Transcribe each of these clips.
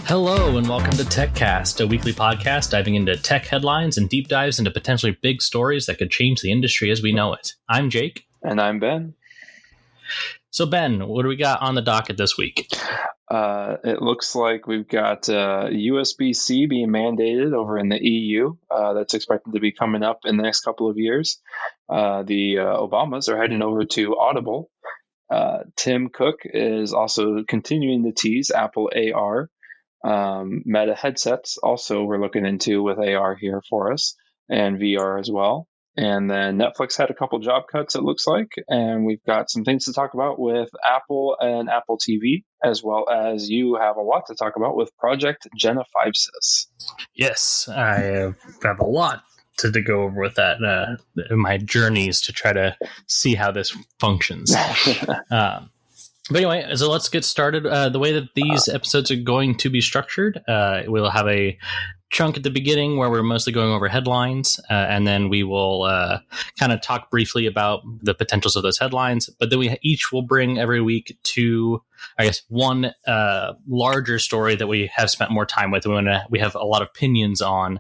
Hello and welcome to TechCst, a weekly podcast diving into tech headlines and deep dives into potentially big stories that could change the industry as we know it. I'm Jake. And I'm Ben. So Ben, what do we got on the docket this week? It looks like we've got USB-C being mandated over in the EU. That's expected to be coming up in the next couple of years. The Obamas are heading over to Audible. Tim Cook is also continuing to tease Apple AR. Meta headsets also we're looking into with AR here for us, and VR as well. And then Netflix had a couple job cuts, it looks like, and we've got some things to talk about with Apple and Apple TV, as well as you have a lot to talk about with Project Genophibsis. Yes, I have a lot to go over with that, my journeys to try to see how this functions. But anyway, so let's get started. The way that these episodes are going to be structured, we'll have a chunk at the beginning where we're mostly going over headlines, and then we will kind of talk briefly about the potentials of those headlines. But then we each will bring every week to, I guess, one larger story that we have spent more time with. We have a lot of opinions on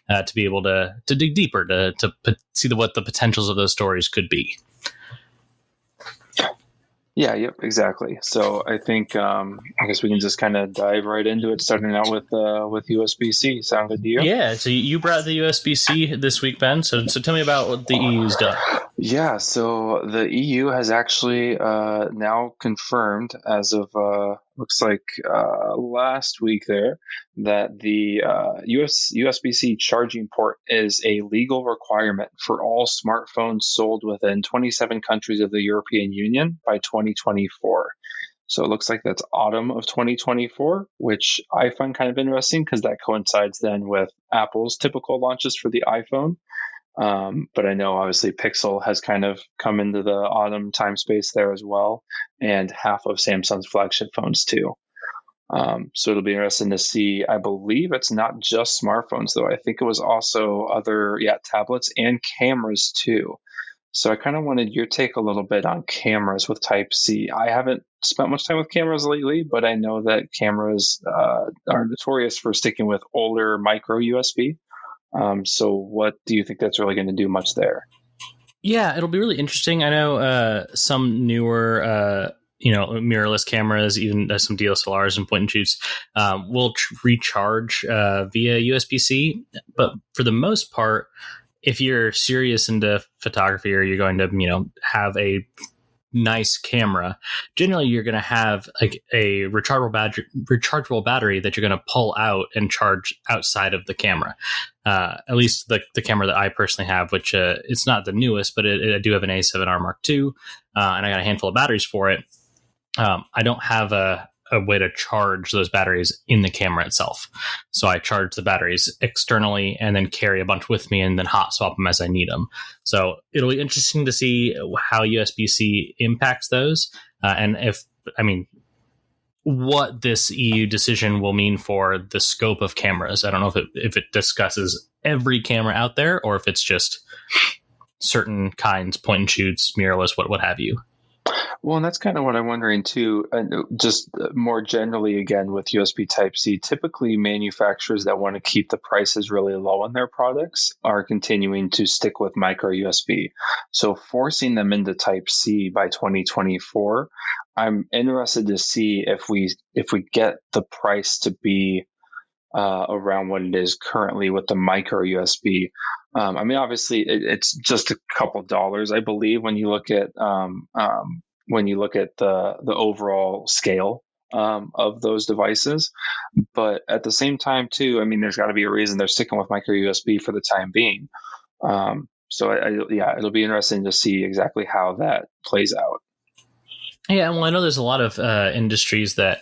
to be able to dig deeper, to see what the potentials of those stories could be. Yeah, yep, exactly. So I think I guess we can just kind of dive right into it, starting out with USB-C. Sound good to you? Yeah. So you brought the USB-C this week, Ben. So tell me about what the EU's done. Yeah. So the EU has actually now confirmed, as of looks like last week there, that the USB-C charging port is a legal requirement for all smartphones sold within 27 countries of the European Union by 2024. So it looks like that's autumn of 2024, which I find kind of interesting because that coincides then with Apple's typical launches for the iPhone. But I know obviously Pixel has kind of come into the autumn time space there as well, and half of Samsung's flagship phones too. So it'll be interesting to see. I believe it's not just smartphones though. I think it was also other tablets and cameras too. So I kind of wanted your take a little bit on cameras with Type-C. I haven't spent much time with cameras lately, but I know that cameras are notorious for sticking with older micro USB. So what do you think that's really going to do much there? Yeah, it'll be really interesting. I know some newer, mirrorless cameras, even some DSLRs and point and shoots, will recharge via USB-C. But for the most part, if you're serious into photography or you're going to, have a nice camera, generally you're going to have like a rechargeable battery that you're going to pull out and charge outside of the camera. At least the camera that I personally have, which it's not the newest, but I do have an A7R Mark II, and I got a handful of batteries for it. I don't have a way to charge those batteries in the camera itself. So I charge the batteries externally and then carry a bunch with me and then hot swap them as I need them. So it'll be interesting to see how USB-C impacts those. And what this EU decision will mean for the scope of cameras. I don't know if it discusses every camera out there or if it's just certain kinds, point and shoots, mirrorless, what have you. Well, and that's kind of what I'm wondering too. And just more generally, again, with USB Type-C, typically manufacturers that want to keep the prices really low on their products are continuing to stick with micro USB. So forcing them into Type-C by 2024, I'm interested to see if we get the price to be around what it is currently with the micro USB. Obviously, it's just a couple dollars, I believe, when you look at the overall scale of those devices. But at the same time, too, there's got to be a reason they're sticking with micro USB for the time being. So it'll be interesting to see exactly how that plays out. Yeah, well, I know there's a lot of industries that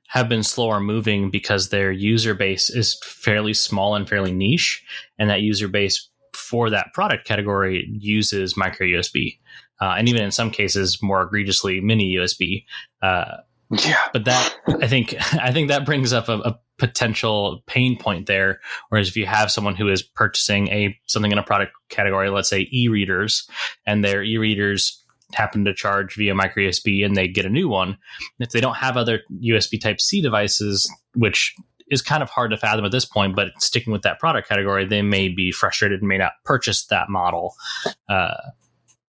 have been slower moving because their user base is fairly small and fairly niche, and that user base for that product category uses micro USB, and even in some cases more egregiously mini USB. But that I think that brings up a potential pain point there. Whereas if you have someone who is purchasing something in a product category, let's say e-readers, and their e-readers happen to charge via micro USB and they get a new one, if they don't have other USB Type-C devices, which is kind of hard to fathom at this point. But sticking with that product category, they may be frustrated and may not purchase that model,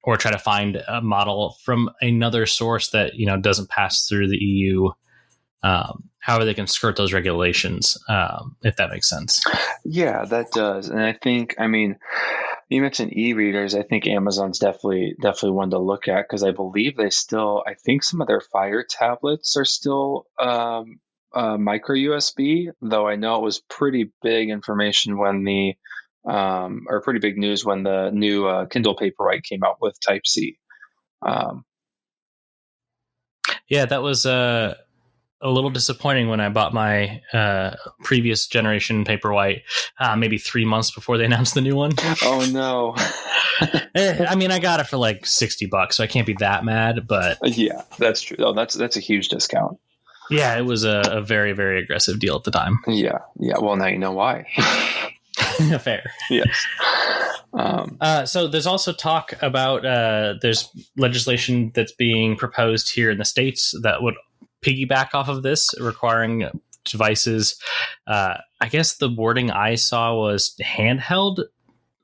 or try to find a model from another source that doesn't pass through the EU. However, they can skirt those regulations, if that makes sense. Yeah, that does. And I think, you mentioned e-readers. I think Amazon's definitely one to look at, because I believe I think some of their Fire tablets are still micro USB, though I know it was pretty big information when or pretty big news when the new Kindle Paperwhite came out with Type-C. Yeah, that was a little disappointing when I bought my previous generation Paperwhite, maybe 3 months before they announced the new one. Oh no. I got it for like $60, so I can't be that mad, but yeah, that's true. Oh, that's a huge discount. Yeah, it was a very, very aggressive deal at the time. Yeah. Well, now you know why. Fair. Yes. So there's also talk about there's legislation that's being proposed here in the States that would piggyback off of this, requiring devices. I guess the wording I saw was handheld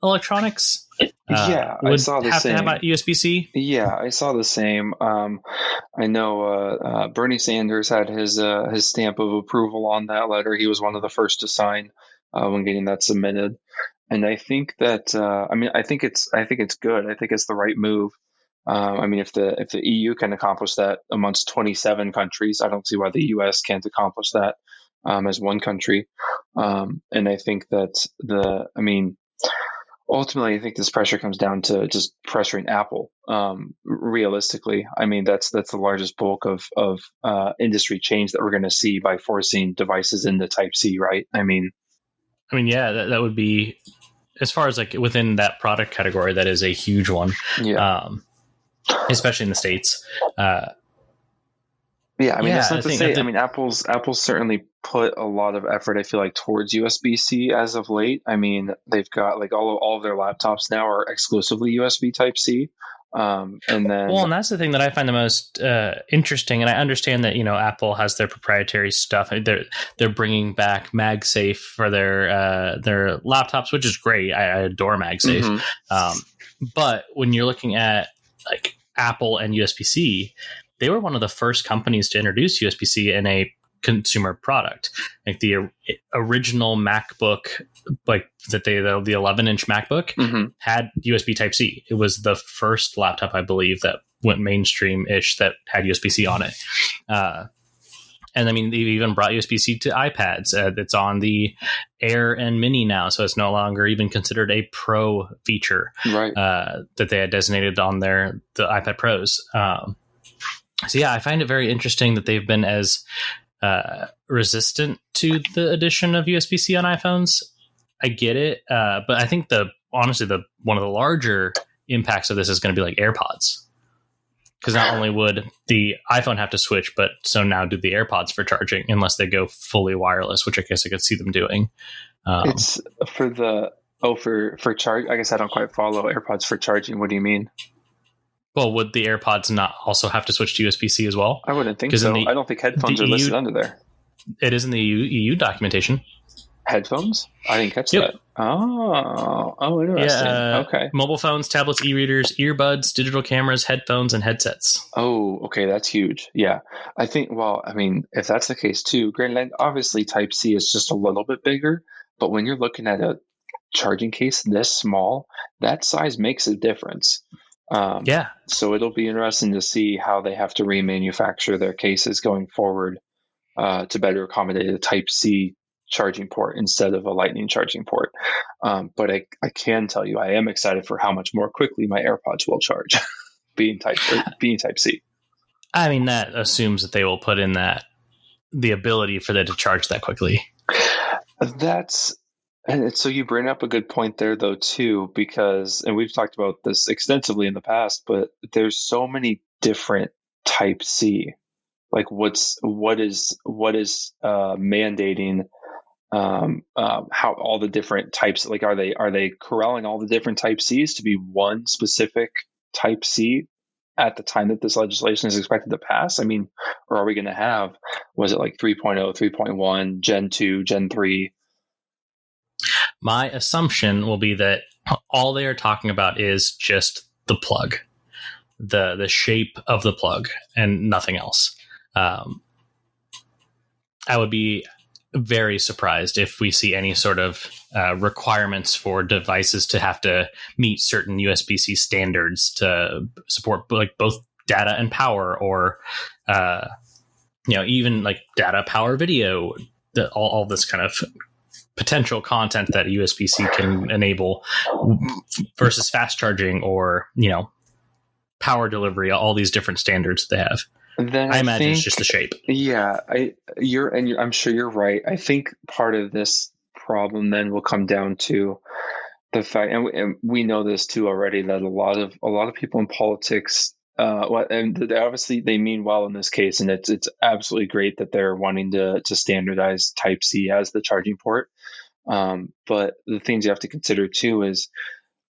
electronics. Yeah, I saw the same. To have USB-C. Yeah, I saw the same. I know Bernie Sanders had his stamp of approval on that letter. He was one of the first to sign when getting that submitted. And I think that I think it's good. I think it's the right move. If the EU can accomplish that amongst 27 countries, I don't see why the US can't accomplish that as one country. And I think that ultimately, I think this pressure comes down to just pressuring Apple. Realistically, that's the largest bulk of industry change that we're going to see by forcing devices into Type-C, right? Yeah, that would be, as far as like within that product category, that is a huge one. Yeah. Especially in the States. That's not to say. Apple's certainly put a lot of effort, I feel like, towards USB-C as of late. They've got like all of their laptops now are exclusively USB Type-C. And that's the thing that I find the most interesting. And I understand that Apple has their proprietary stuff. They're bringing back MagSafe for their laptops, which is great. I adore MagSafe. Mm-hmm. But when you're looking at like Apple and USB-C, they were one of the first companies to introduce USB-C in a consumer product. Like the original MacBook, like the 11-inch MacBook, mm-hmm. had USB Type-C. It was the first laptop, I believe, that went mainstream-ish that had USB-C on it. And they've even brought USB-C to iPads. It's on the Air and Mini now, so it's no longer even considered a Pro feature, right? That they had designated on the iPad Pros. So yeah, I find it very interesting that they've been as resistant to the addition of USB-C on iPhones. I get it, but I think one of the larger impacts of this is going to be like AirPods, because not only would the iPhone have to switch, but so now do the AirPods for charging, unless they go fully wireless, which I guess I could see them doing. It's for charge. I guess I don't quite follow AirPods for charging. What do you mean? Well, would the AirPods not also have to switch to USB-C as well? I wouldn't think so. I don't think headphones are listed under there. It is in the EU documentation. Headphones? I didn't catch that. Oh, interesting. Yeah, okay. Mobile phones, tablets, e-readers, earbuds, digital cameras, headphones, and headsets. Oh, okay. That's huge. Yeah. I think, if that's the case too, granted, obviously Type-C is just a little bit bigger, but when you're looking at a charging case this small, that size makes a difference. So it'll be interesting to see how they have to remanufacture their cases going forward to better accommodate a Type-C charging port instead of a Lightning charging port. But I can tell you, I am excited for how much more quickly my AirPods will charge being Type-C. That assumes that they will put in the ability for them to charge that quickly. And so you bring up a good point there, though, too, because, and we've talked about this extensively in the past, but there's so many different Type-C. Like what is mandating how all the different types, like are they corralling all the different Type-Cs to be one specific Type-C? at the time that this legislation is expected to pass? I mean, or are we going to have, was it like 3.0, 3.1, Gen 2, Gen 3? My assumption will be that all they are talking about is just the plug, the shape of the plug, and nothing else. I would be very surprised if we see any sort of requirements for devices to have to meet certain USB-C standards to support like both data and power, or even like data, power, video, all this kind of potential content that USB-C can enable versus fast charging or power delivery, all these different standards they have. Then I imagine it's just the shape. Yeah, I'm sure you're right. I think part of this problem then will come down to the fact, and we know this too already, that a lot of people in politics, and obviously they mean well in this case, and it's absolutely great that they're wanting to standardize Type-C as the charging port. But the things you have to consider too is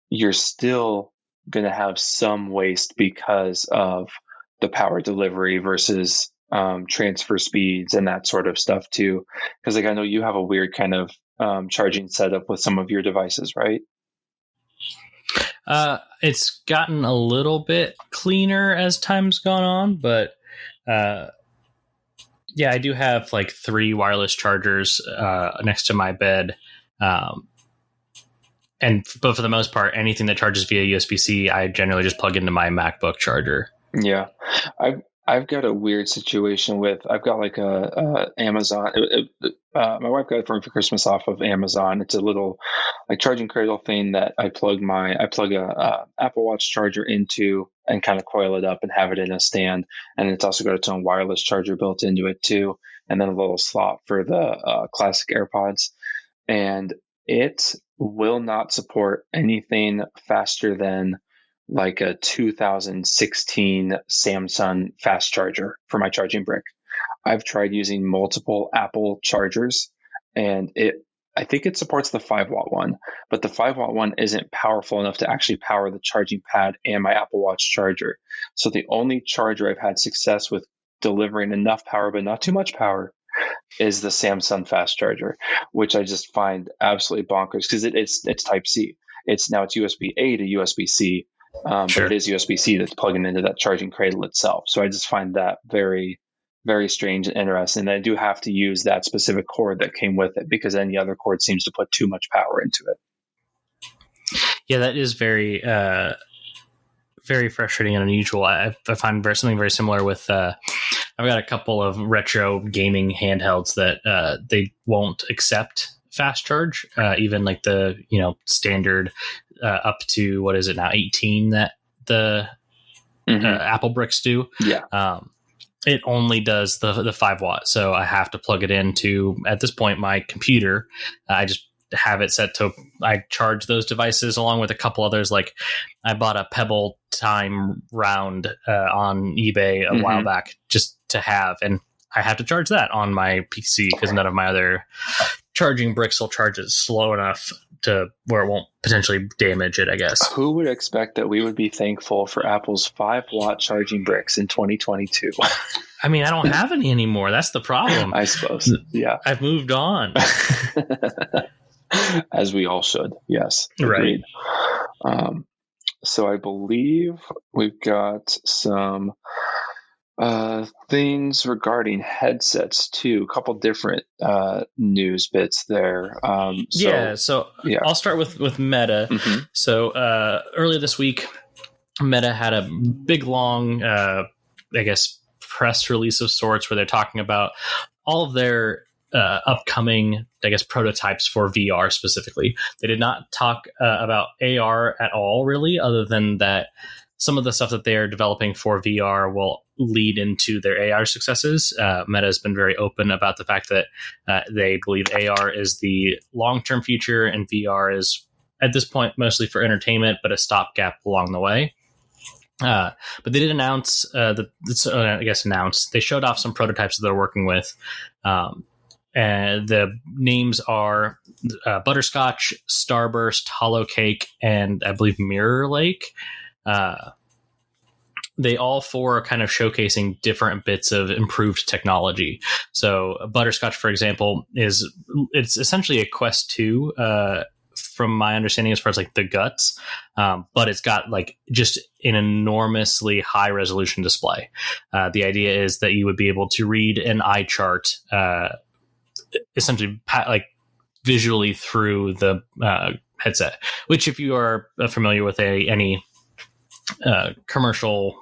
you're still going to have some waste because of the power delivery versus transfer speeds and that sort of stuff too. Because like I know you have a weird kind of charging setup with some of your devices, right? It's gotten a little bit cleaner as time's gone on, but yeah, I do have like 3 wireless chargers next to my bed. But for the most part, anything that charges via USB-C, I generally just plug into my MacBook charger. Yeah, I've got a weird situation with, I've got like a Amazon. My wife got it for me for Christmas off of Amazon. It's a little like charging cradle thing that I plug a Apple Watch charger into and kind of coil it up and have it in a stand. And it's also got its own wireless charger built into it too, and then a little slot for the classic AirPods. And it will not support anything faster than like a 2016 Samsung fast charger for my charging brick. I've tried using multiple Apple chargers, and I think it supports the 5-watt one, but the 5-watt one isn't powerful enough to actually power the charging pad and my Apple Watch charger. So the only charger I've had success with delivering enough power but not too much power is the Samsung fast charger, which I just find absolutely bonkers because it's Type-C. It's USB-A to USB-C. Sure. But it is USB-C that's plugging into that charging cradle itself. So I just find that very, very strange and interesting. And I do have to use that specific cord that came with it because any other cord seems to put too much power into it. Yeah, that is very, very frustrating and unusual. I find something very similar with, I've got a couple of retro gaming handhelds that they won't accept fast charge, even like the standard up to, what is it now, 18 that the Apple bricks do. Yeah. It only does the 5-watt, so I have to plug it into, at this point, my computer. I just have it set to, I charge those devices along with a couple others. Like I bought a Pebble Time round on eBay a while back just to have, and I have to charge that on my PC because none of my other charging bricks will charge it slow enough to where it won't potentially damage it, I guess. Who would expect that we would be thankful for Apple's 5-watt charging bricks in 2022? I mean, I don't have any anymore. That's the problem. I suppose. Yeah. I've moved on. As we all should. Yes. Agreed. Right. So I believe we've got some things regarding headsets too. A couple different news bits there. I'll start with Meta. So earlier this week, Meta had a big long, press release of sorts where they're talking about all of their upcoming, prototypes for VR specifically. They did not talk about AR at all, really, other than that some of the stuff that they're developing for VR will lead into their AR successes. Meta has been very open about the fact that they believe AR is the long-term future and VR is, at this point, mostly for entertainment, but a stopgap along the way. But they did announce they showed off some prototypes that they're working with. And the names are Butterscotch, Starburst, Hollow Cake, and I believe Mirror Lake. they all four are kind of showcasing different bits of improved technology. So Butterscotch, for example, it's essentially a Quest 2, from my understanding, as far as like the guts, but it's got like just an enormously high resolution display. The idea is that you would be able to read an eye chart, essentially like visually through the headset, which if you are familiar with any commercial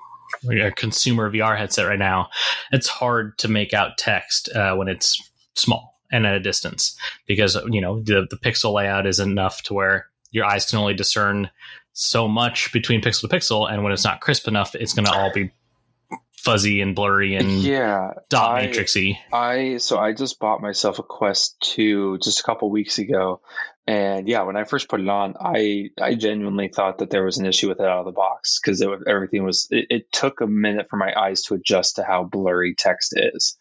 consumer VR headset right now, it's hard to make out text when it's small and at a distance, because the pixel layout is enough to where your eyes can only discern so much between pixel to pixel, and when it's not crisp enough, it's going to all be fuzzy and blurry and dot matrixy. So I just bought myself a Quest 2 just a couple weeks ago, and when I first put it on, I genuinely thought that there was an issue with it out of the box, because it took a minute for my eyes to adjust to how blurry text is.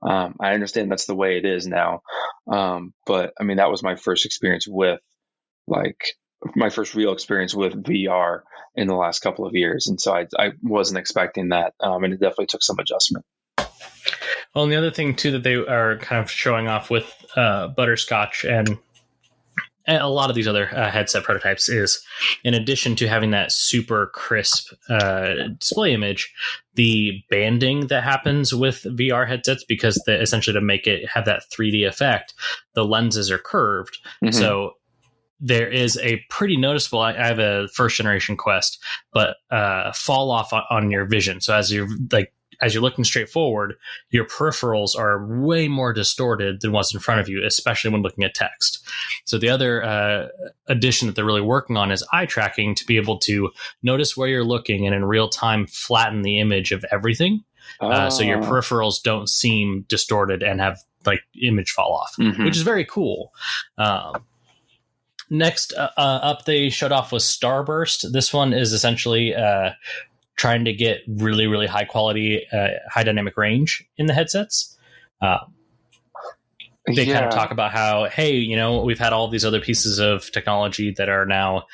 I understand that's the way it is now, but I mean, that was my first experience with my first real experience with VR in the last couple of years. And so I wasn't expecting that. And it definitely took some adjustment. Well, and the other thing too that they are kind of showing off with Butterscotch and a lot of these other headset prototypes is, in addition to having that super crisp display image, the banding that happens with VR headsets, because essentially to make it have that 3D effect, the lenses are curved. Mm-hmm. So there is a pretty noticeable, I have a first generation Quest, but fall off on your vision. So as you're looking straight forward, your peripherals are way more distorted than what's in front of you, especially when looking at text. So the other addition that they're really working on is eye tracking, to be able to notice where you're looking and in real time flatten the image of everything. So your peripherals don't seem distorted and have like image fall off, which is very cool. Next up, they showed off with Starburst. This one is essentially trying to get really, really high quality, high dynamic range in the headsets. They kind of talk about how, hey, we've had all these other pieces of technology that are now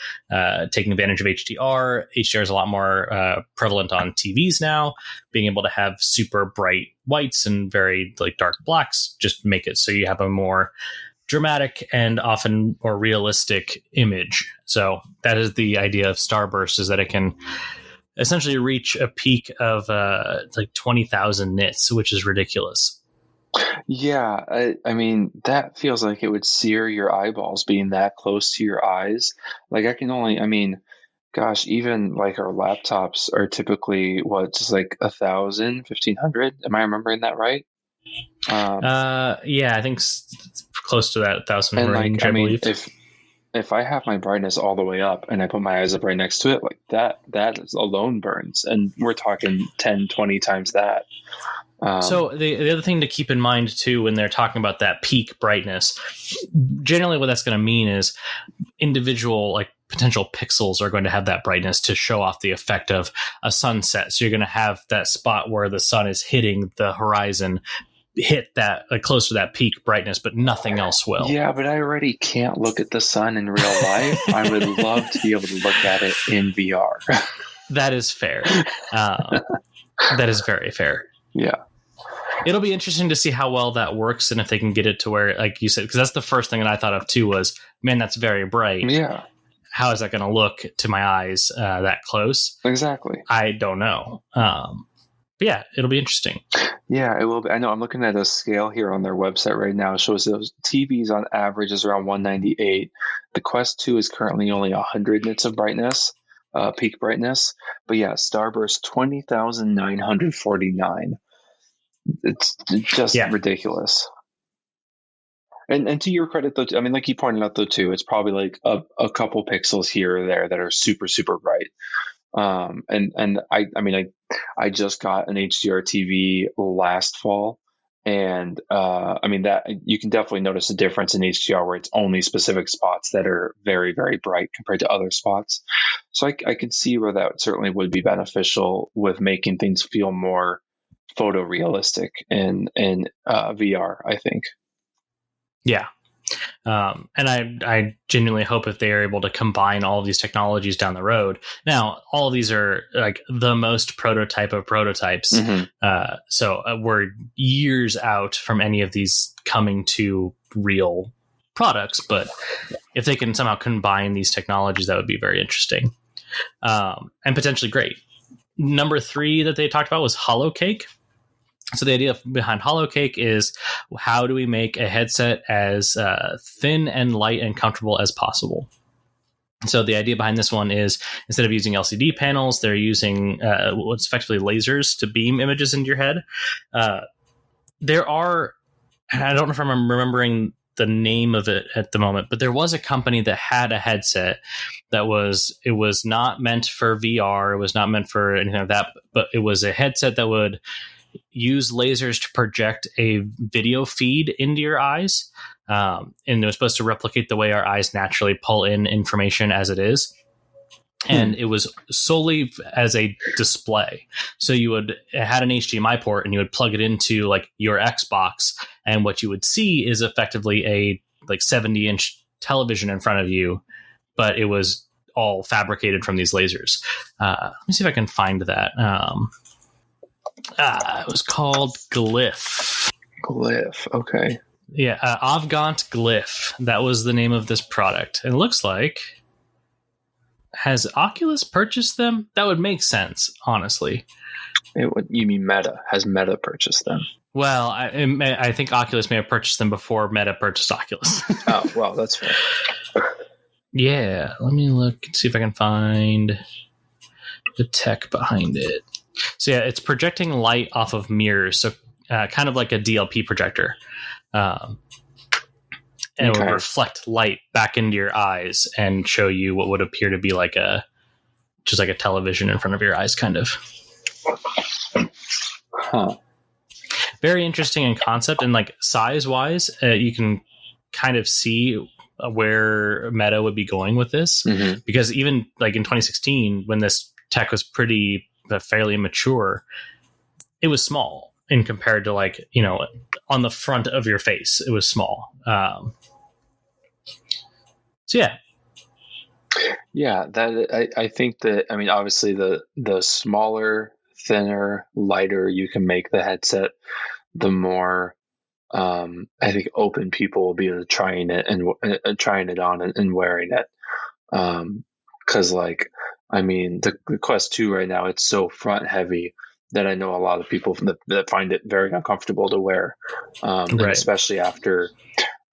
taking advantage of HDR. HDR is a lot more prevalent on TVs now. Being able to have super bright whites and very like dark blacks just make it so you have a more dramatic and often more realistic image. So that is the idea of Starburst, is that it can essentially reach a peak of like 20,000 nits, which is ridiculous. Yeah, I mean, that feels like it would sear your eyeballs being that close to your eyes. Like gosh, even like our laptops are typically just like 1,000, 1,500. Am I remembering that right? I think it's close to that 1,000 range. I believe if I have my brightness all the way up and I put my eyes up right next to it, like that alone burns, and we're talking 10, 20 times that. So the other thing to keep in mind too, when they're talking about that peak brightness, generally what that's going to mean is individual like potential pixels are going to have that brightness to show off the effect of a sunset. So you're going to have that spot where the sun is hitting the horizon, hit that close to that peak brightness, but nothing else will. Yeah, but I already can't look at the sun in real life. I would love to be able to look at it in VR. That is fair. That is very fair. Yeah. It'll be interesting to see how well that works, and if they can get it to where, like you said, because that's the first thing that I thought of too was, man, that's very bright. Yeah. How is that going to look to my eyes that close? Exactly. I don't know. But yeah, it'll be interesting. Yeah, it will be. I know I'm looking at a scale here on their website right now. It shows those TVs on average is around 198. The Quest 2 is currently only 100 nits of brightness, peak brightness. But yeah, Starburst 20,949. It's just ridiculous. And to your credit, though, I mean, like you pointed out, though, too, it's probably like a couple pixels here or there that are super, super bright. And I just got an HDR TV last fall, and that you can definitely notice a difference in HDR where it's only specific spots that are very, very bright compared to other spots. So I can see where that certainly would be beneficial with making things feel more photorealistic in VR, I think. Yeah. And I genuinely hope if they are able to combine all of these technologies down the road. Now, all of these are like the most prototype of prototypes. So we're years out from any of these coming to real products. But if they can somehow combine these technologies, that would be very interesting and potentially great. Number 3 that they talked about was HoloCake. So the idea behind HoloCake is, how do we make a headset as thin and light and comfortable as possible? So the idea behind this one is, instead of using LCD panels, they're using what's effectively lasers to beam images into your head. There are, and I don't know if I'm remembering the name of it at the moment, but there was a company that had a headset that it was not meant for VR. It was not meant for anything like that, but it was a headset that would use lasers to project a video feed into your eyes. And it was supposed to replicate the way our eyes naturally pull in information as it is. And it was solely as a display. So it had an HDMI port, and you would plug it into like your Xbox, and what you would see is effectively a like 70-inch television in front of you, but it was all fabricated from these lasers. Let me see if I can find that. It was called Glyph. Glyph, okay. Yeah, Avgant Glyph. That was the name of this product. It looks like... Has Oculus purchased them? That would make sense, honestly. You mean Meta? Has Meta purchased them? Well, I think Oculus may have purchased them before Meta purchased Oculus. Oh, well, that's fair. Yeah, let me look and see if I can find the tech behind it. So yeah, it's projecting light off of mirrors, so kind of like a DLP projector. And it would reflect light back into your eyes and show you what would appear to be just like a television in front of your eyes, kind of. Huh. Very interesting in concept, and like size-wise, you can kind of see where Meta would be going with this, because even like in 2016, when this tech was fairly immature, it was small in compared to on the front of your face, it was small. So yeah, that I think that, I mean, obviously the smaller, thinner, lighter you can make the headset, the more I think open people will be to trying it on and wearing it. Because I mean, the Quest 2 right now, it's so front heavy that I know a lot of people that find it very uncomfortable to wear, right. Especially after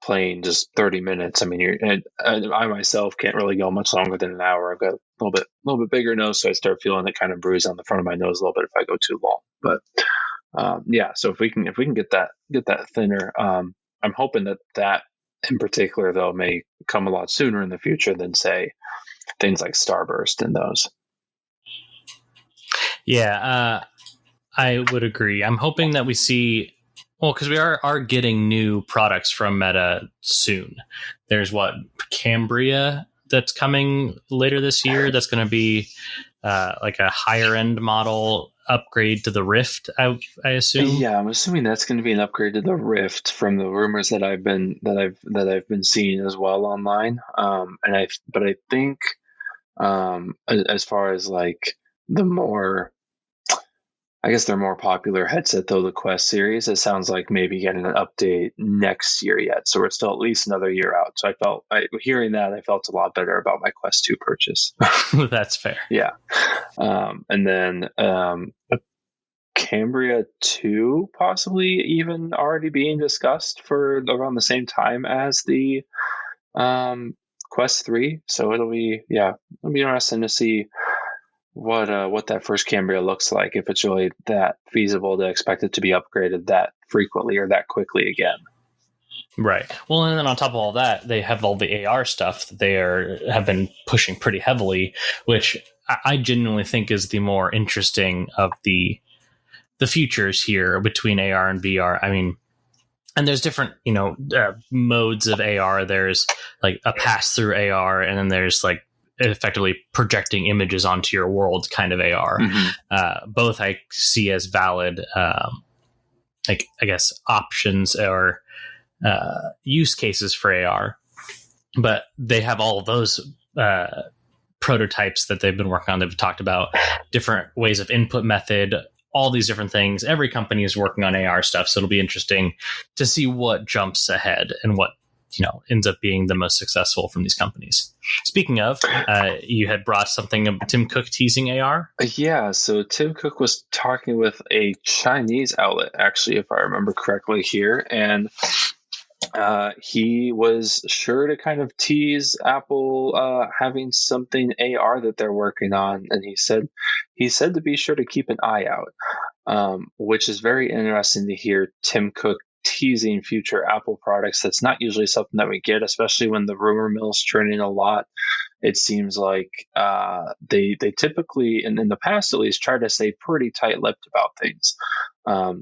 playing just 30 minutes. I mean, I myself can't really go much longer than an hour. I've got a little bit bigger nose, so I start feeling it kind of bruise on the front of my nose a little bit if I go too long. But yeah, so if we can get that thinner, I'm hoping that in particular though may come a lot sooner in the future than say things like Starburst and those. Yeah, I would agree. I'm hoping that we see, because we are getting new products from Meta soon. There's Cambria that's coming later this year. That's going to be like a higher end model upgrade to the Rift, I assume. Yeah, I'm assuming that's going to be an upgrade to the Rift from the rumors that I've been seeing as well online. But I think as far as like the more, I guess they're more popular headset though, the Quest series, it sounds like maybe getting an update next year yet. So we're still at least another year out. So hearing that, I felt a lot better about my Quest 2 purchase. That's fair. Yeah. And then Cambria 2 possibly even already being discussed for around the same time as the Quest 3. So it'll be interesting to see what that first Cambria looks like, if it's really that feasible to expect it to be upgraded that frequently or that quickly again. Right. Well, and then on top of all that, they have all the AR stuff that they have been pushing pretty heavily, which I genuinely think is the more interesting of the futures here between AR and VR. I mean, and there's different, modes of AR. There's like a pass-through AR, and then there's like effectively projecting images onto your world kind of AR. Both I see as valid, I guess, options or use cases for AR. but they have all of those prototypes that they've been working on. They've talked about different ways of input method, all these different things. Every company is working on AR stuff, so it'll be interesting to see what jumps ahead and what ends up being the most successful from these companies. Speaking of, you had brought something of Tim Cook teasing AR. Yeah, so Tim Cook was talking with a Chinese outlet, actually, if I remember correctly here, and he was sure to kind of tease Apple having something AR that they're working on, and he said to be sure to keep an eye out, which is very interesting to hear Tim Cook teasing future Apple products. That's not usually something that we get, especially when the rumor mill's churning a lot. It seems like they typically, and in the past at least, try to stay pretty tight-lipped about things.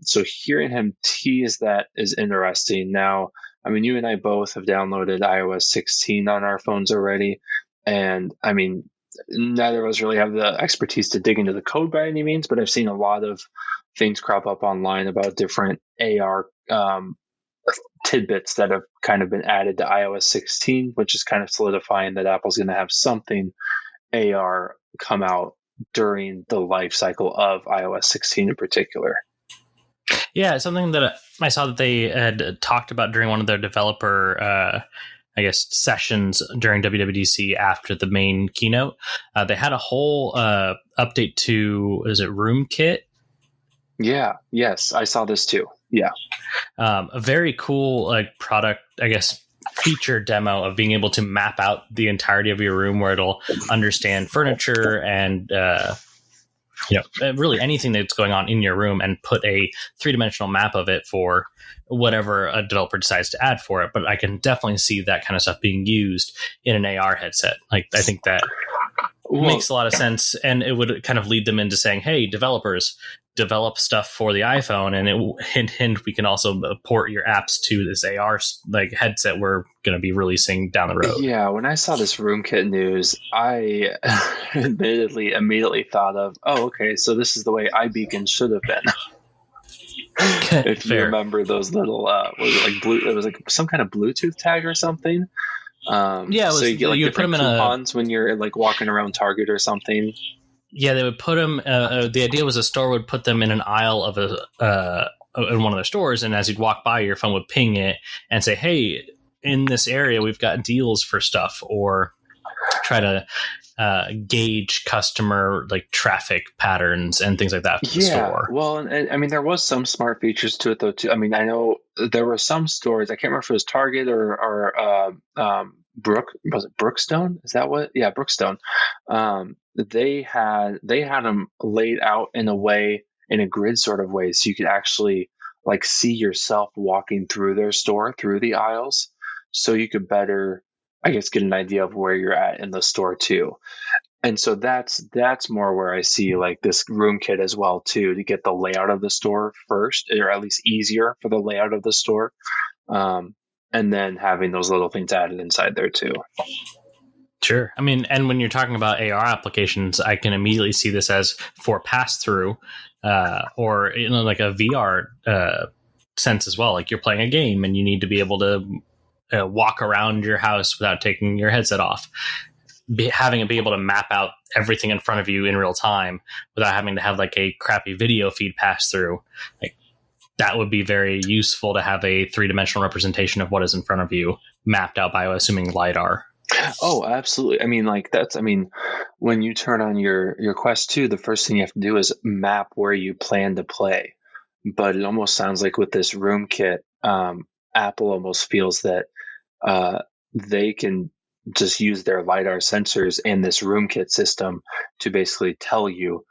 So hearing him tease that is interesting. Now, I mean, you and I both have downloaded iOS 16 on our phones already, and I mean, neither of us really have the expertise to dig into the code by any means, but I've seen a lot of things crop up online about different AR tidbits that have kind of been added to iOS 16, which is kind of solidifying that Apple's going to have something AR come out during the life cycle of iOS 16 in particular. Yeah, something that I saw that they had talked about during one of their developer sessions during WWDC after the main keynote. They had a whole update to, is it RoomKit? Yeah, yes, I saw this too. Yeah. A very cool product, I guess, feature demo of being able to map out the entirety of your room, where it'll understand furniture and really anything that's going on in your room, and put a 3-dimensional map of it for whatever a developer decides to add for it. But I can definitely see that kind of stuff being used in an AR headset. Like, I think that makes a lot of sense, and it would kind of lead them into saying, hey, developers, develop stuff for the iPhone, and hint, we can also port your apps to this AR headset we're going to be releasing down the road. Yeah, when I saw this RoomKit news, I admittedly immediately thought of, oh, okay, so this is the way iBeacon should have been. If you remember those little, it was like some kind of Bluetooth tag or something. So you get you different coupons when you're walking around Target or something. Yeah, they would put them. The idea was a store would put them in an aisle of in one of their stores, and as you'd walk by, your phone would ping it and say, "Hey, in this area, we've got deals for stuff," or try to gauge customer traffic patterns and things like that for the store. Well, and I mean, there was some smart features to it though too. I mean, I know there were some stores. I can't remember if it was Target or was it Brookstone? Is that what? Yeah, Brookstone. They had them laid out in a grid sort of way, so you could actually see yourself walking through their store, through the aisles, so you could better, I guess, get an idea of where you're at in the store too. And so that's more where I see this RoomKit as well too, to get the layout of the store first, or at least easier for the layout of the store. And then having those little things added inside there too. Sure. I mean, and when you're talking about AR applications, I can immediately see this as for pass-through, or a VR sense as well. Like, you're playing a game and you need to be able to walk around your house without taking your headset off. Having it be able to map out everything in front of you in real time without having to have a crappy video feed pass through, that would be very useful to have a 3-dimensional representation of what is in front of you mapped out by, assuming, LiDAR. Oh, absolutely. I mean, when you turn on your Quest 2, the first thing you have to do is map where you plan to play. But it almost sounds like with this RoomKit, Apple almost feels that they can just use their LiDAR sensors in this RoomKit system to basically tell you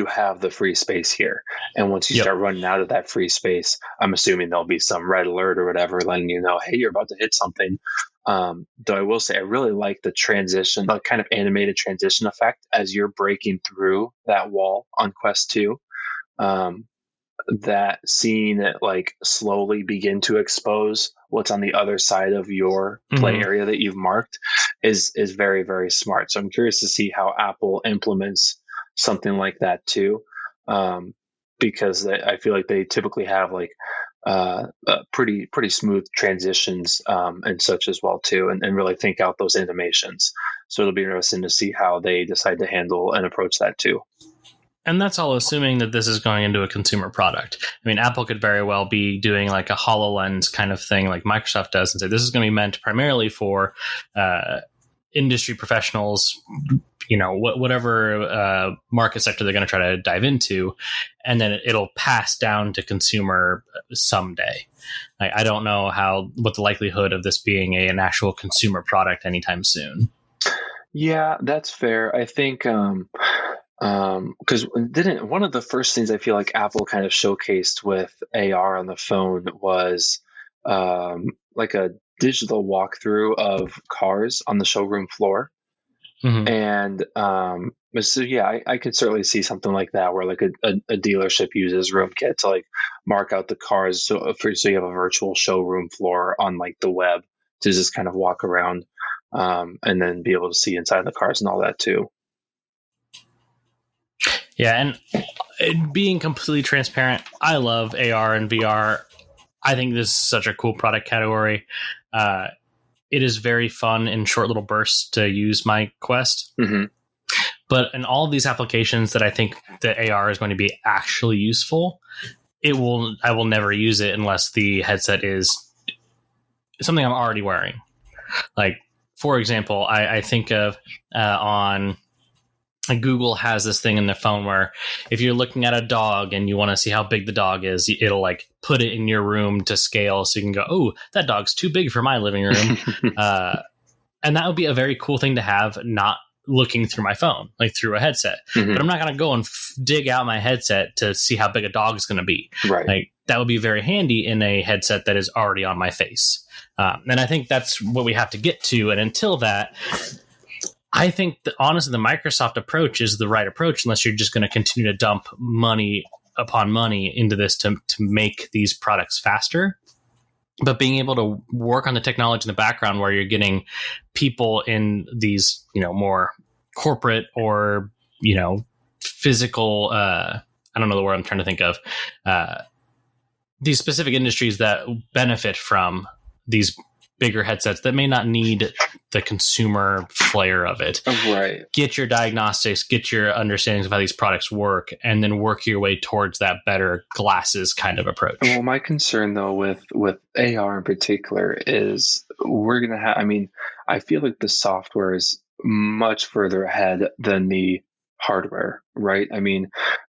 have the free space here. And once you start running out of that free space, I'm assuming there'll be some red alert or whatever letting you know, hey, you're about to hit something. Though I will say I really like the transition, the kind of animated transition effect as you're breaking through that wall on Quest 2. That seeing it slowly begin to expose what's on the other side of your play area that you've marked is very, very smart. So I'm curious to see how Apple implements something like that too, because I feel like they typically have pretty smooth transitions and such as well too, and really think out those animations. So it'll be interesting to see how they decide to handle and approach that too. And that's all assuming that this is going into a consumer product. I mean, Apple could very well be doing like a HoloLens kind of thing like Microsoft does and say this is going to be meant primarily for industry professionals, whatever market sector they're going to try to dive into, and then it'll pass down to consumer someday. I don't know what the likelihood of this being an actual consumer product anytime soon. Yeah, that's fair. I think because didn't one of the first things I feel like Apple kind of showcased with AR on the phone was like a digital walkthrough of cars on the showroom floor. Mm-hmm. And so yeah, I could certainly see something like that where like a dealership uses RoomKit to like mark out the cars so you have a virtual showroom floor on like the web to just kind of walk around and then be able to see inside the cars and all that too. Yeah, and being completely transparent, I love AR and VR. I think this is such a cool product category. It is very fun in short little bursts to use my Quest. Mm-hmm. But in all of these applications that I think that AR is going to be actually useful, I will never use it unless the headset is something I'm already wearing. Like, for example, I think of on Google has this thing in their phone where if you're looking at a dog and you want to see how big the dog is, it'll like put it in your room to scale so you can go, oh, that dog's too big for my living room. And that would be a very cool thing to have, not looking through my phone, like through a headset. Mm-hmm. But I'm not going to go and dig out my headset to see how big a dog is going to be. Right. Like that would be very handy in a headset that is already on my face. And I think that's what we have to get to. And until that, I think that honestly, the Microsoft approach is the right approach, unless you're just going to continue to dump money upon money into this to make these products faster. But being able to work on the technology in the background where you're getting people in these, more corporate or, physical, I don't know the word I'm trying to think of, these specific industries that benefit from these bigger headsets that may not need the consumer flair of it. Right. Get your diagnostics, get your understandings of how these products work, and then work your way towards that better glasses kind of approach. Well, my concern though with AR in particular is we're going to have, I feel like the software is much further ahead than the hardware, right?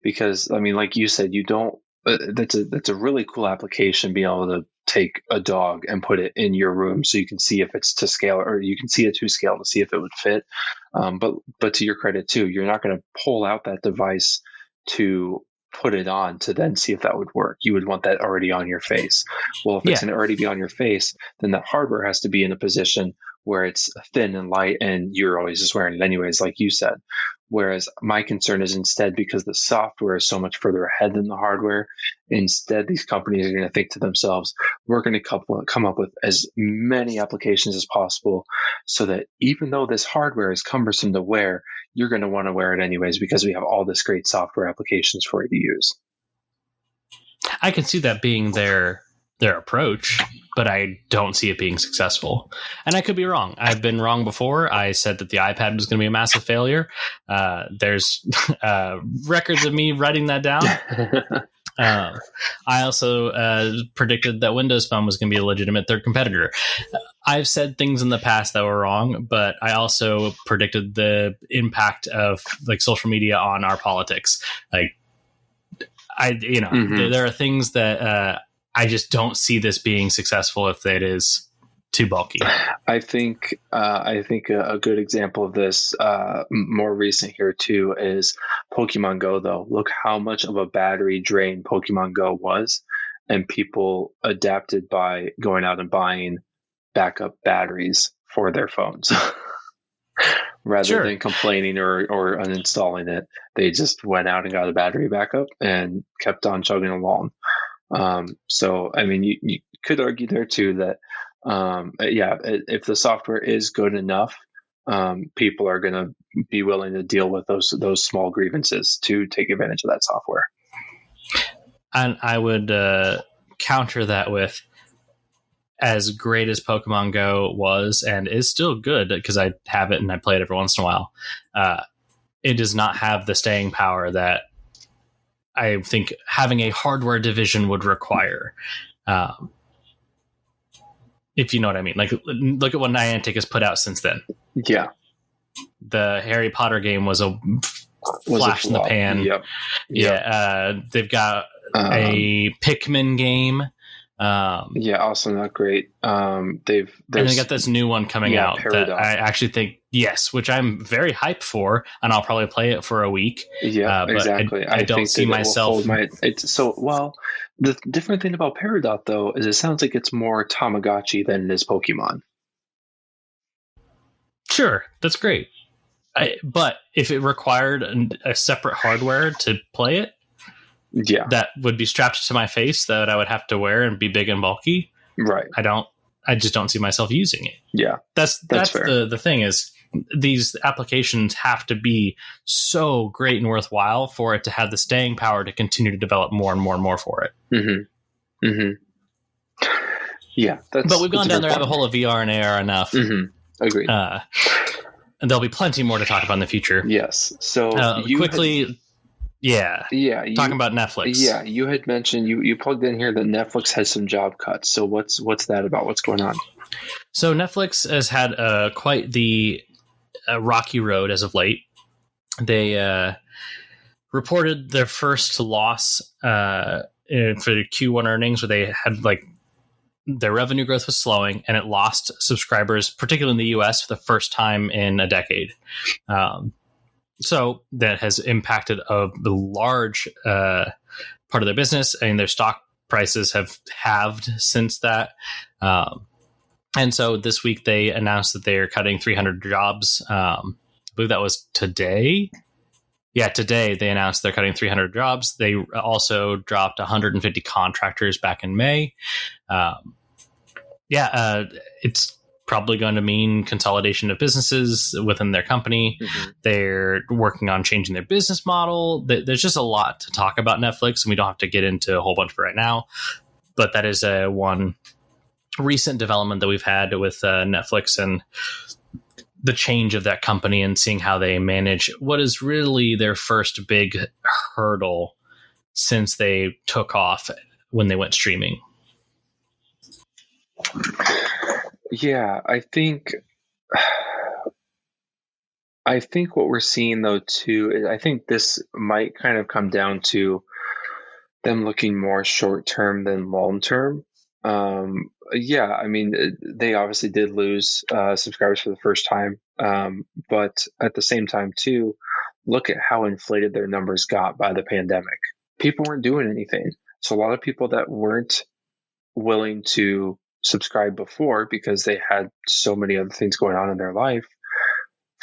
Because like you said, you don't, that's a really cool application, being able to take a dog and put it in your room so you can see if it's to scale, or you can see it to scale to see if it would fit. But to your credit too, you're not going to pull out that device to put it on to then see if that would work. You would want that already on your face. Well, if it's going to already be on your face, then that hardware has to be in a position where it's thin and light and you're always just wearing it anyways, like you said. Whereas my concern is instead, because the software is so much further ahead than the hardware, instead these companies are going to think to themselves, we're going to come up with as many applications as possible so that even though this hardware is cumbersome to wear, you're going to want to wear it anyways because we have all this great software applications for you to use. I can see that being their approach, but I don't see it being successful. And I could be wrong. I've been wrong before. I said that the iPad was going to be a massive failure. There's records of me writing that down. I also predicted that Windows Phone was going to be a legitimate third competitor. I've said things in the past that were wrong, but I also predicted the impact of like social media on our politics. Like there are things that I just don't see this being successful if it is too bulky. I think a good example of this, more recent here too, is Pokemon Go. Though, look how much of a battery drain Pokemon Go was, and people adapted by going out and buying backup batteries for their phones. Rather than complaining or uninstalling it, they just went out and got a battery backup and kept on chugging along. So, you could argue there too that, if the software is good enough, people are going to be willing to deal with those small grievances to take advantage of that software. And I would counter that with, as great as Pokemon Go was and is still good, because I have it and I play it every once in a while, it does not have the staying power that I think having a hardware division would require. If you know what I mean. Like, look at what Niantic has put out since then. Yeah. The Harry Potter game was a flash in the pan. Yep. Yeah. They've got a Pikmin game. Yeah, also not great. And they got this new one coming out Paradox. that I actually think, yes, which I'm very hyped for, and I'll probably play it for a week. Yeah, but exactly. I don't see myself. The different thing about Paradox, though, is it sounds like it's more Tamagotchi than it is Pokemon. Sure, that's great. But if it required a separate hardware to play it, yeah, that would be strapped to my face that I would have to wear and be big and bulky. Right. I just don't see myself using it. Yeah. That's fair. The thing is, these applications have to be so great and worthwhile for it to have the staying power to continue to develop more and more and more for it. Mm-hmm. Mm-hmm. Yeah. But we've gone down the rabbit hole of VR and AR enough. Mm-hmm. Agreed. And there'll be plenty more to talk about in the future. Yes. So talking about Netflix. Yeah, you had mentioned you plugged in here that Netflix has some job cuts. So what's that about? What's going on? So Netflix has had quite the rocky road as of late. They reported their first loss for the Q1 earnings, where they had their revenue growth was slowing, and it lost subscribers, particularly in the US, for the first time in a decade. So that has impacted the large part of their business, and their stock prices have halved since that. And so this week they announced that they are cutting 300 jobs. I believe that was today. Yeah, today they announced they're cutting 300 jobs. They also dropped 150 contractors back in May. It's probably going to mean consolidation of businesses within their company. Mm-hmm. They're working on changing their business model. There's just a lot to talk about Netflix, and we don't have to get into a whole bunch right now. But that is one recent development that we've had with Netflix and the change of that company, and seeing how they manage what is really their first big hurdle since they took off when they went streaming. Yeah, I think what we're seeing though too is, I think this might kind of come down to them looking more short term than long term. Yeah, I mean, they obviously did lose subscribers for the first time, but at the same time too, look at how inflated their numbers got by the pandemic. People weren't doing anything, so a lot of people that weren't willing to subscribe before because they had so many other things going on in their life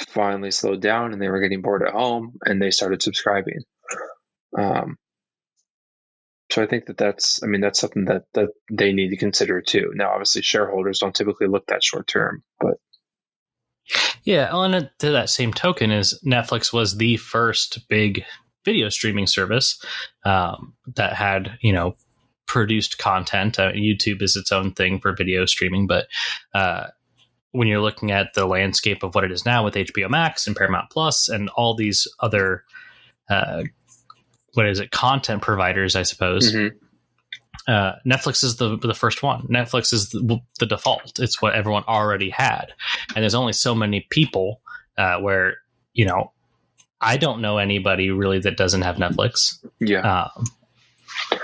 finally slowed down, and they were getting bored at home, and they started subscribing. So I think that's something that they need to consider too. Now, obviously, shareholders don't typically look that short term, but yeah. And to that same token, is Netflix was the first big video streaming service that had produced content. YouTube is its own thing for video streaming, but when you're looking at the landscape of what it is now with HBO Max and Paramount Plus and all these other content providers, I suppose. Mm-hmm. Netflix is the first one. Netflix is the default. It's what everyone already had, and there's only so many people where I don't know anybody really that doesn't have Netflix. Yeah.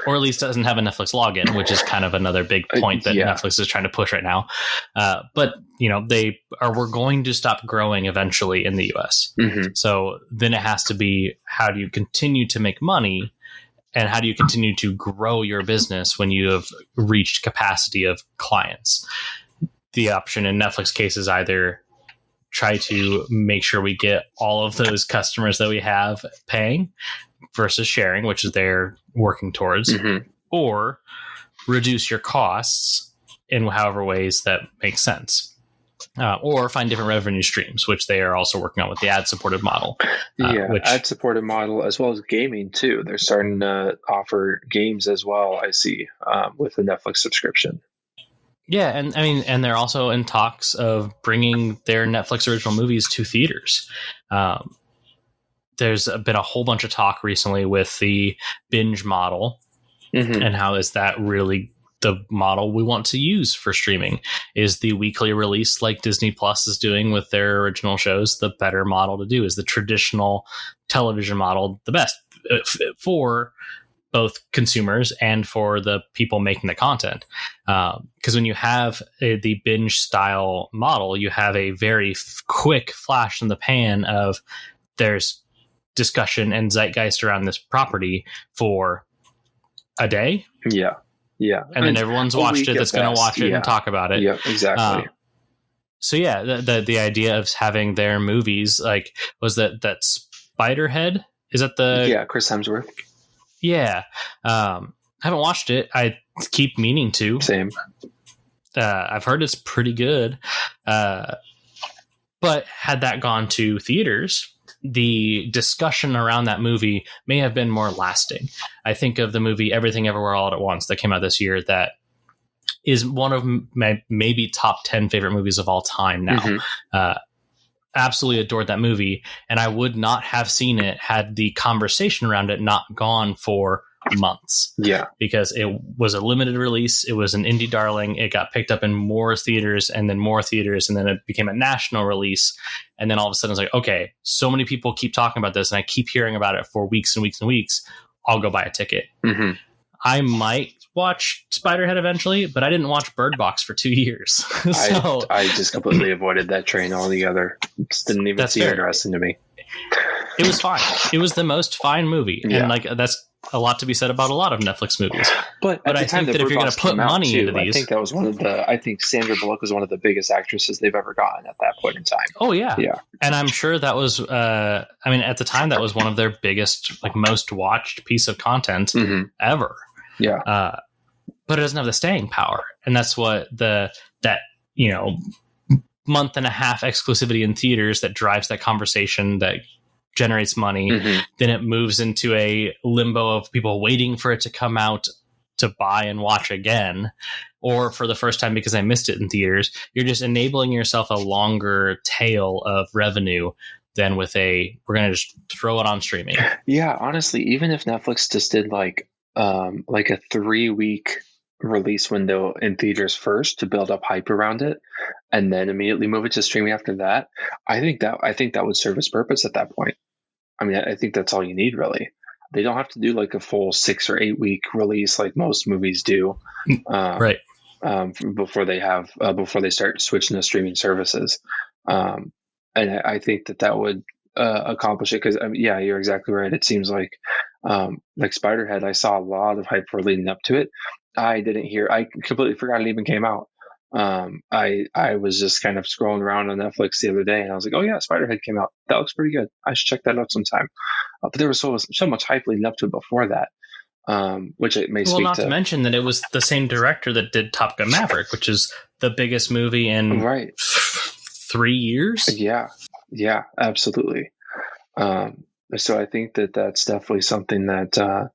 Or at least doesn't have a Netflix login, which is kind of another big point that Netflix is trying to push right now. But we're going to stop growing eventually in the US. Mm-hmm. So then it has to be, how do you continue to make money, and how do you continue to grow your business when you have reached capacity of clients? The option in Netflix case is either try to make sure we get all of those customers that we have paying versus sharing, which is they're working towards, mm-hmm. or reduce your costs in however ways that make sense. or find different revenue streams, which they are also working on with the ad-supported model. Ad-supported model as well as gaming too. They're starting to offer games as well, I see, with the Netflix subscription. Yeah, and they're also in talks of bringing their Netflix original movies to theaters. There's been a whole bunch of talk recently with the binge model, and how is that really the model we want to use for streaming? Is the weekly release like Disney Plus is doing with their original shows the better model to do? Is the traditional television model the best for both consumers and for the people making the content? Because when you have the binge style model, you have a very quick flash in the pan of there's discussion and zeitgeist around this property for a day. Yeah. And then everyone's watched it that's going to watch it and talk about it. Yeah, exactly. So yeah, the idea of having their movies, like, was that Spiderhead? Is that the... Chris Hemsworth. Yeah. I haven't watched it. I keep meaning to. Same. I've heard it's pretty good. But had that gone to theaters, the discussion around that movie may have been more lasting. I think of the movie Everything Everywhere All at Once that came out this year, that is one of my maybe top 10 favorite movies of all time now. Absolutely adored that movie, and I would not have seen it had the conversation around it not gone for months. Yeah, because it was a limited release. It was an indie darling. It got picked up in more theaters, and then more theaters, and then it became a national release. And then all of a sudden it's like, okay, so many people keep talking about this, and I keep hearing about it for weeks and weeks and weeks. I'll go buy a ticket. I might watch Spiderhead eventually, but I didn't watch Bird Box for 2 years. So I just completely avoided that train altogether. Just didn't even seem interesting to me. It was fine. It was the most fine movie. And like, that's a lot to be said about a lot of Netflix movies. But I think that if you're going to put money into these, I think that was I think Sandra Bullock was one of the biggest actresses they've ever gotten at that point in time. Oh yeah. And I'm sure that was, at the time that was one of their biggest, like, most watched piece of content ever. Yeah. But it doesn't have the staying power. And that's what month and a half exclusivity in theaters that drives that conversation, that generates money. Then it moves into a limbo of people waiting for it to come out to buy and watch again, or for the first time because I missed it in theaters. You're just enabling yourself a longer tail of revenue than with we're going to just throw it on streaming. Yeah, honestly, even if Netflix just did like a 3-week release window in theaters first to build up hype around it, and then immediately move it to streaming after that, I think that would serve its purpose at that point. I mean, I think that's all you need, really. They don't have to do like a full 6 or 8 week release like most movies do, right? Before they start switching to streaming services. And I think that would accomplish it, because you're exactly right. It seems like Spiderhead, I saw a lot of hype for leading up to it. I completely forgot it even came out. I was just kind of scrolling around on Netflix the other day, and I was like, oh yeah, Spiderhead came out. That looks pretty good. I should check that out sometime. But there was so much hype leading up to it before that, which it may speak to. Well, not to mention that it was the same director that did Top Gun Maverick, which is the biggest movie in 3 years. Yeah, absolutely. So I think that's definitely something that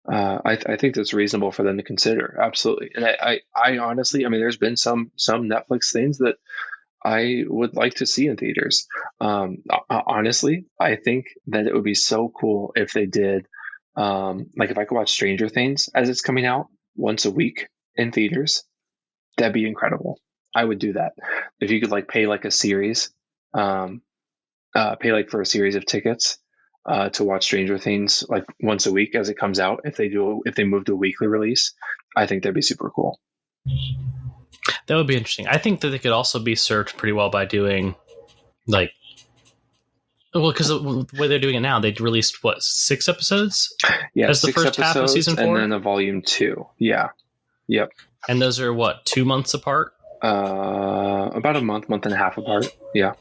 I think that's reasonable for them to consider. Absolutely. And I honestly, there's been some Netflix things that I would like to see in theaters. Honestly, I think that it would be so cool if they did, like if I could watch Stranger Things as it's coming out once a week in theaters, that'd be incredible. I would do that. If you could like pay like a series, pay like for a series of tickets, to watch Stranger Things like once a week as it comes out. If they move to a weekly release, I think that'd be super cool. That would be interesting. I think that they could also be served pretty well by doing because the way they're doing it now, they released 6 episodes? Yeah, as the first half of season 4, and then a volume 2. Yeah, yep. And those are 2 months apart? About a month and a half apart. Yeah.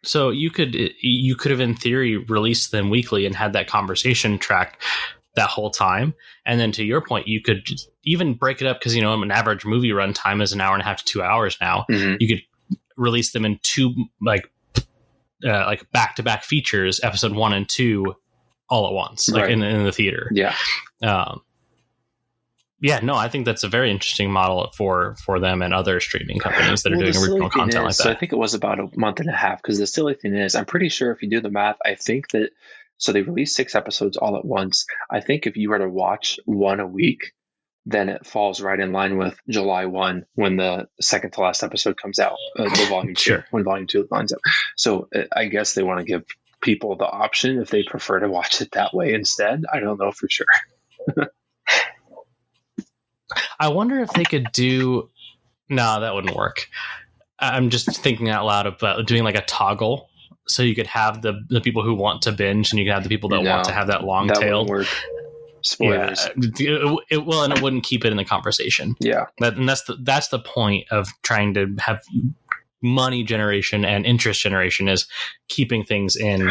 So you could have in theory released them weekly and had that conversation tracked that whole time. And then to your point, you could even break it up, because an average movie runtime is an hour and a half to 2 hours now. You could release them in two like back-to-back features, episode 1 and 2, all at once, like in the theater. Yeah. Yeah, no, I think that's a very interesting model for them and other streaming companies that are doing original content like that. So I think it was about a month and a half, because the silly thing is, I'm pretty sure if you do the math, I think that, so they released 6 episodes all at once. I think if you were to watch one a week, then it falls right in line with July 1 when the second to last episode comes out, the volume 2, Sure. when volume 2 lines up. So I guess they want to give people the option if they prefer to watch it that way instead. I don't know for sure. I wonder if they could do. No, that wouldn't work. I'm just thinking out loud about doing like a toggle, so you could have the people who want to binge, and you can have the people that want to have that long tail. Spoilers. Yeah, and it wouldn't keep it in the conversation. Yeah, and that's the point of trying to have money generation and interest generation, is keeping things in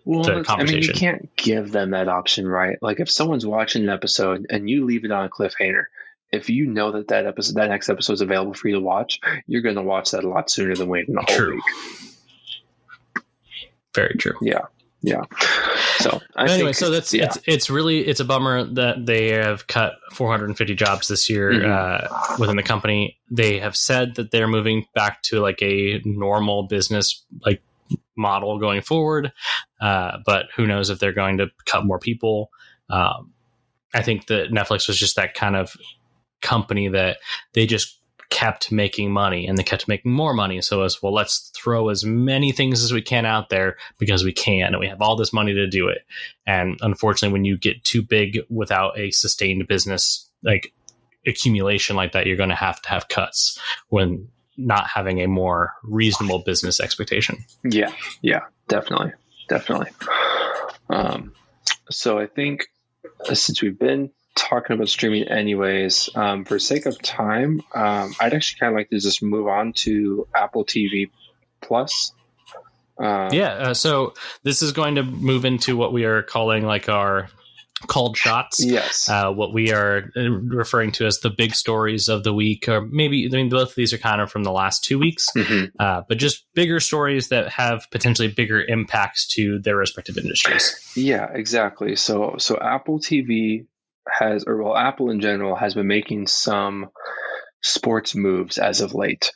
the conversation. I mean, you can't give them that option, right? Like if someone's watching an episode and you leave it on a cliffhanger, if you know that next episode is available for you to watch, you're going to watch that a lot sooner than waiting a whole week. Very true. Yeah. So it's a bummer that they have cut 450 jobs this year within the company. They have said that they're moving back to like a normal business like model going forward, but who knows if they're going to cut more people. I think that Netflix was just that kind of company that they just kept making money, and they kept making more money. So let's throw as many things as we can out there because we can, and we have all this money to do it. And unfortunately, when you get too big without a sustained business like accumulation like that, you're going to have cuts when not having a more reasonable business expectation. Yeah, definitely. So I think since we've been talking about streaming anyways, for sake of time, I'd actually kind of like to just move on to Apple TV Plus. So this is going to move into what we are calling like our cold shots. Yes. What we are referring to as the big stories of the week, or maybe, both of these are kind of from the last 2 weeks, but just bigger stories that have potentially bigger impacts to their respective industries. Yeah, exactly. So Apple TV Apple in general has been making some sports moves as of late.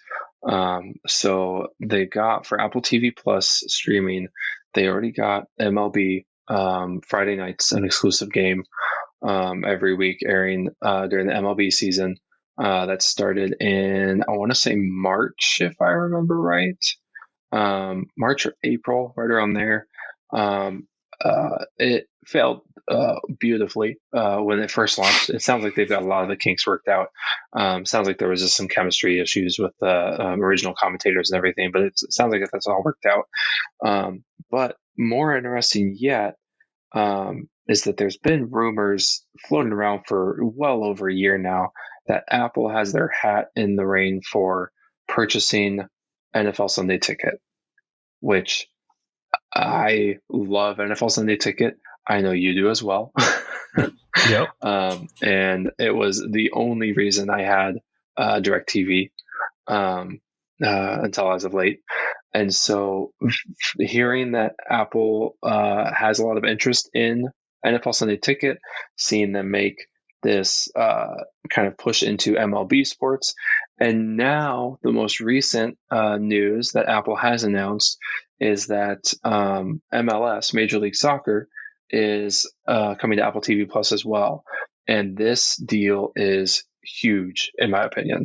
So they got, for Apple TV Plus streaming, they already got MLB Friday nights, an exclusive game every week airing during the MLB season. That started in, I want to say March, if I remember right. March or April, right around there. It failed beautifully when it first launched. It sounds like they've got a lot of the kinks worked out. Sounds like there was just some chemistry issues with the original commentators and everything, but it sounds like that's all worked out. But more interesting yet is that there's been rumors floating around for well over a year now that Apple has their hat in the ring for purchasing NFL Sunday Ticket, which I love NFL Sunday Ticket. I know you do as well. Yep. And it was the only reason I had DirecTV until as of late. And so hearing that Apple has a lot of interest in NFL Sunday Ticket, seeing them make this kind of push into MLB sports, and now the most recent news that Apple has announced is that MLS, Major League Soccer, is coming to Apple TV Plus as well. And this deal is huge, in my opinion.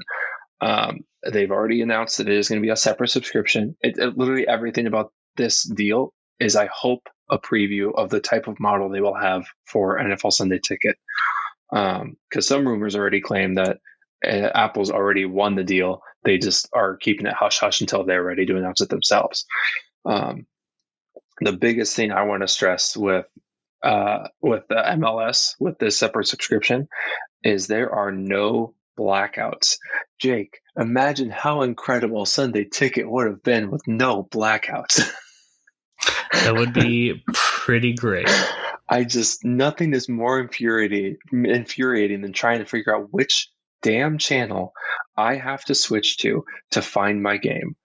They've already announced that it is going to be a separate subscription. Literally everything about this deal is, I hope, a preview of the type of model they will have for NFL Sunday Ticket. Because some rumors already claim that Apple's already won the deal. They just are keeping it hush-hush until they're ready to announce it themselves. The biggest thing I want to stress with the MLS, with this separate subscription, is there are no blackouts. Jake, imagine how incredible Sunday Ticket would have been with no blackouts. That would be pretty great. Nothing is more infuriating than trying to figure out which damn channel I have to switch to find my game.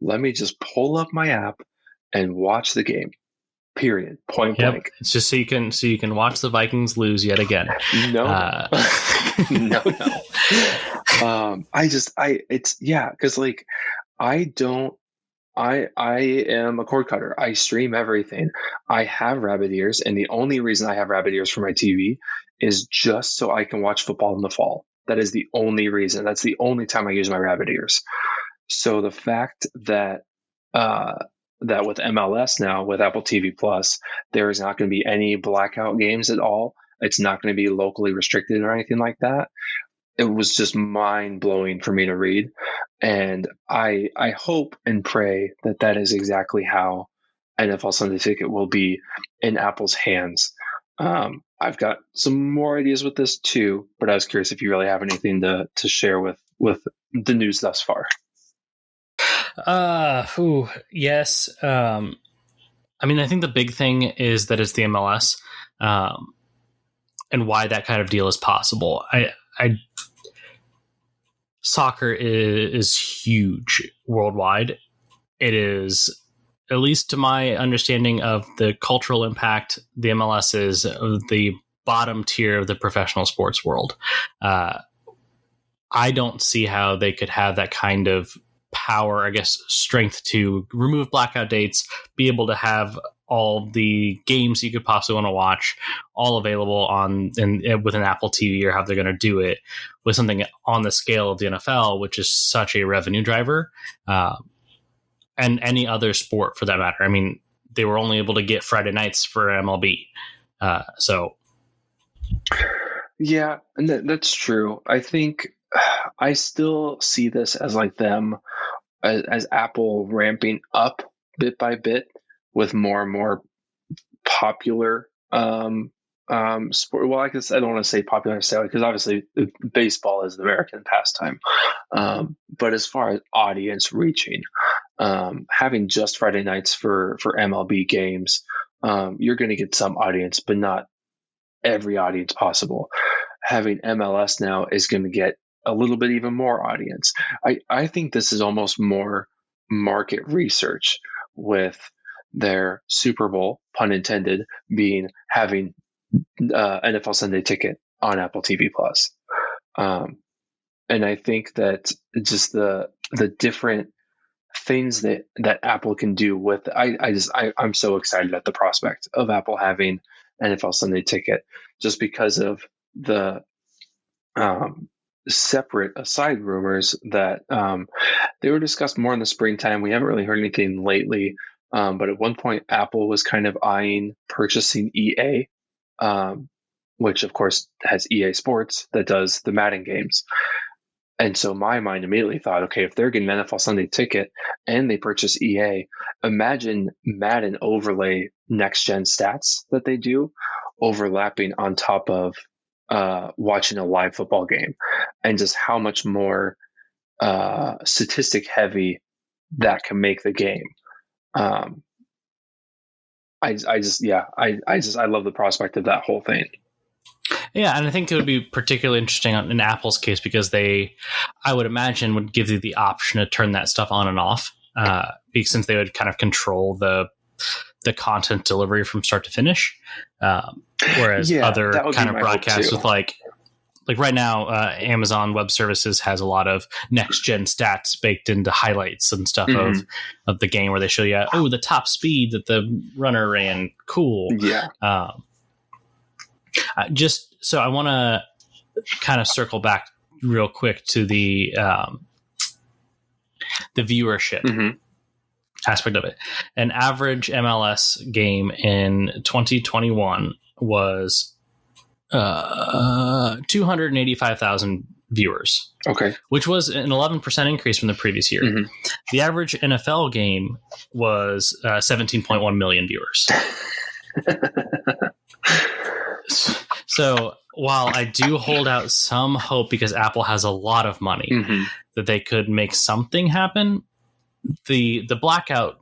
let me just pull up my app and watch the game. Period. Point blank. It's just so you can watch the Vikings lose yet again. No. No. Because like I am a cord cutter. I stream everything. I have rabbit ears, and the only reason I have rabbit ears for my TV is just so I can watch football in the fall. That is the only reason. That's the only time I use my rabbit ears. So the fact that that with MLS now, with Apple TV Plus, there is not going to be any blackout games at all. It's not going to be locally restricted or anything like that. It was just mind blowing for me to read. And I hope and pray that that is exactly how NFL Sunday Ticket will be in Apple's hands. I've got some more ideas with this too, but I was curious if you really have anything to share with the news thus far. Yes. I mean, I think the big thing is that it's the MLS, and why that kind of deal is possible. Soccer is huge worldwide. It is, at least to my understanding of the cultural impact, the MLS is the bottom tier of the professional sports world. I don't see how they could have that kind of power, I guess, strength to remove blackout dates, be able to have all the games you could possibly want to watch all available with an Apple TV, or how they're going to do it with something on the scale of the NFL, which is such a revenue driver, and any other sport for that matter. I mean, they were only able to get Friday nights for MLB. Yeah, and that's true. I think I still see this as like them, as Apple ramping up bit by bit with more and more popular sport. Well, I guess I don't want to say popular necessarily, because obviously baseball is the American pastime. But as far as audience reaching, having just Friday nights for MLB games, you're going to get some audience, but not every audience possible. Having MLS now is going to get a little bit even more audience. I think this is almost more market research, with their Super Bowl, pun intended, being having NFL Sunday Ticket on Apple TV Plus. And I think that just the different things that Apple can do with, I'm so excited at the prospect of Apple having NFL Sunday Ticket, just because of the separate aside rumors that they were discussed more in the springtime. We haven't really heard anything lately, but at one point Apple was kind of eyeing purchasing EA, which of course has EA Sports that does the Madden games. And so my mind immediately thought, okay, if they're getting an NFL Sunday Ticket and they purchase EA, imagine Madden overlay next gen stats that they do overlapping on top of watching a live football game, and just how much more statistic heavy that can make the game. I love the prospect of that whole thing. Yeah, and I think it would be particularly interesting in Apple's case, because I would imagine, would give you the option to turn that stuff on and off, since they would kind of control the content delivery from start to finish. Whereas other kind of broadcasts with like right now, Amazon Web Services has a lot of next gen stats baked into highlights and stuff of the game, where they show you, the top speed that the runner ran. Cool. Yeah. So I want to kind of circle back real quick to the viewership aspect of it. An average MLS game in 2021 was 285,000 viewers. Okay. Which was an 11% increase from the previous year. The average NFL game was 17.1 million viewers. So while I do hold out some hope, because Apple has a lot of money, that they could make something happen, the blackout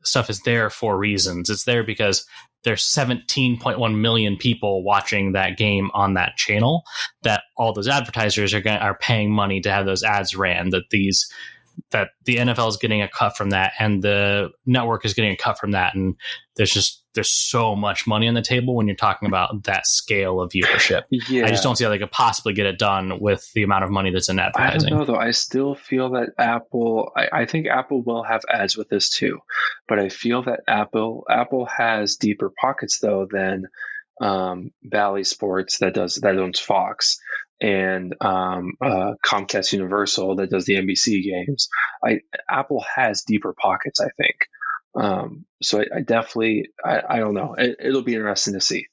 stuff is there for reasons. It's there because there's 17.1 million people watching that game on that channel, that all those advertisers are paying money to have those ads ran, that these that the NFL is getting a cut from that, and the network is getting a cut from that, and there's so much money on the table when you're talking about that scale of viewership. Yeah. I just don't see how they could possibly get it done with the amount of money that's in advertising. I don't know, though. I still feel that I think Apple will have ads with this too, but I feel that Apple has deeper pockets though than Bally Sports that owns Fox, and Comcast Universal that does the NBC games. Apple has deeper pockets, I think. So I definitely, I don't know. It'll be interesting to see.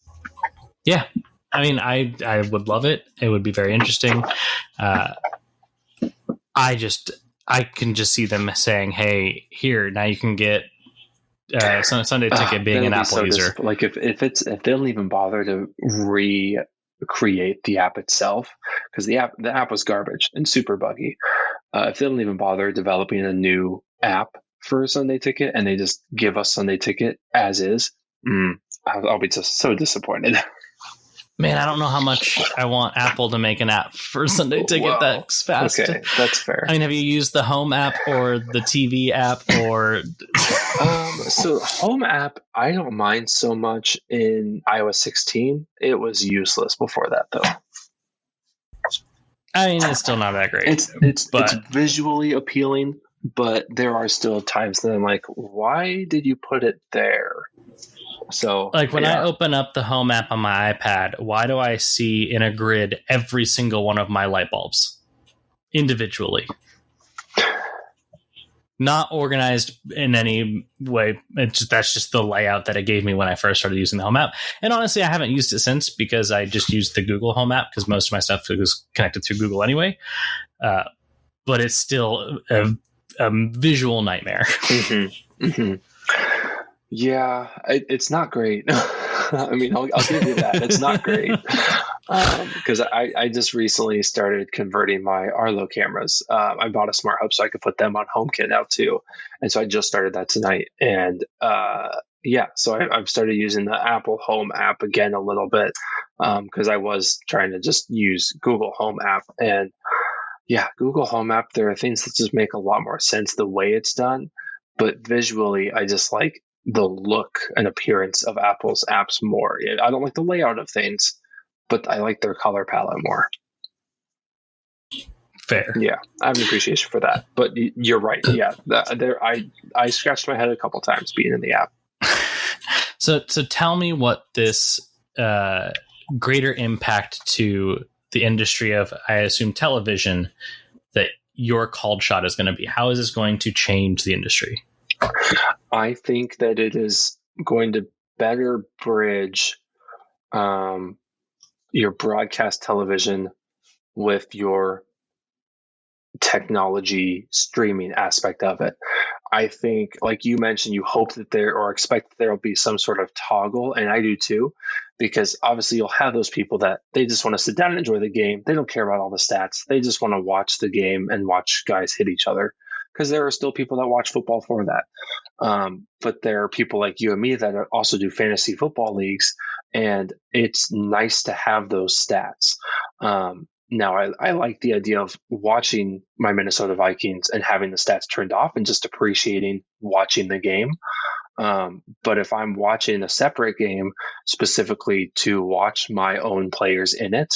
Yeah. I mean, I would love it. It would be very interesting. I can just see them saying, hey, here, now you can get Sunday Ticket being an Apple user. Like if they don't even bother to recreate the app itself, because the app was garbage and super buggy. If they don't even bother developing a new app for Sunday Ticket and they just give us Sunday Ticket as is, I'll be just so disappointed. Man, I don't know how much I want Apple to make an app for Sunday Ticket that's fast. Okay, that's fair. I mean, have you used the Home app or the TV app or? So Home app, I don't mind so much in iOS 16. It was useless before that, though. I mean, it's still not that great. It's visually appealing, but there are still times that I'm like, why did you put it there? So, like when I open up the Home app on my iPad, why do I see in a grid every single one of my light bulbs individually? Not organized in any way. That's just the layout that it gave me when I first started using the Home app. And honestly, I haven't used it since because I just used the Google Home app because most of my stuff was connected through Google anyway. But it's still a visual nightmare. Mm-hmm. Mm-hmm. Yeah, it's not great. I mean, I'll give you that. It's not great. Because I just recently started converting my Arlo cameras. I bought a smart hub so I could put them on HomeKit now too. And so I just started that tonight. And so I've started using the Apple Home app again a little bit because I was trying to just use Google Home app. And yeah, Google Home app, there are things that just make a lot more sense the way it's done. But visually, I just like the look and appearance of Apple's apps more. I don't like the layout of things, but I like their color palette more. Fair. Yeah, I have an appreciation for that. But you're right. Yeah, I scratched my head a couple times being in the app. So tell me what this greater impact to the industry of, I assume, television that your called shot is going to be. How is this going to change the industry? I think that it is going to better bridge your broadcast television with your technology streaming aspect of it. I think, like you mentioned, you hope that expect that there will be some sort of toggle, and I do too, because obviously you'll have those people that they just want to sit down and enjoy the game. They don't care about all the stats. They just want to watch the game and watch guys hit each other, because there are still people that watch football for that. But there are people like you and me that also do fantasy football leagues, and it's nice to have those stats. Now, I like the idea of watching my Minnesota Vikings and having the stats turned off and just appreciating watching the game. But if I'm watching a separate game specifically to watch my own players in it,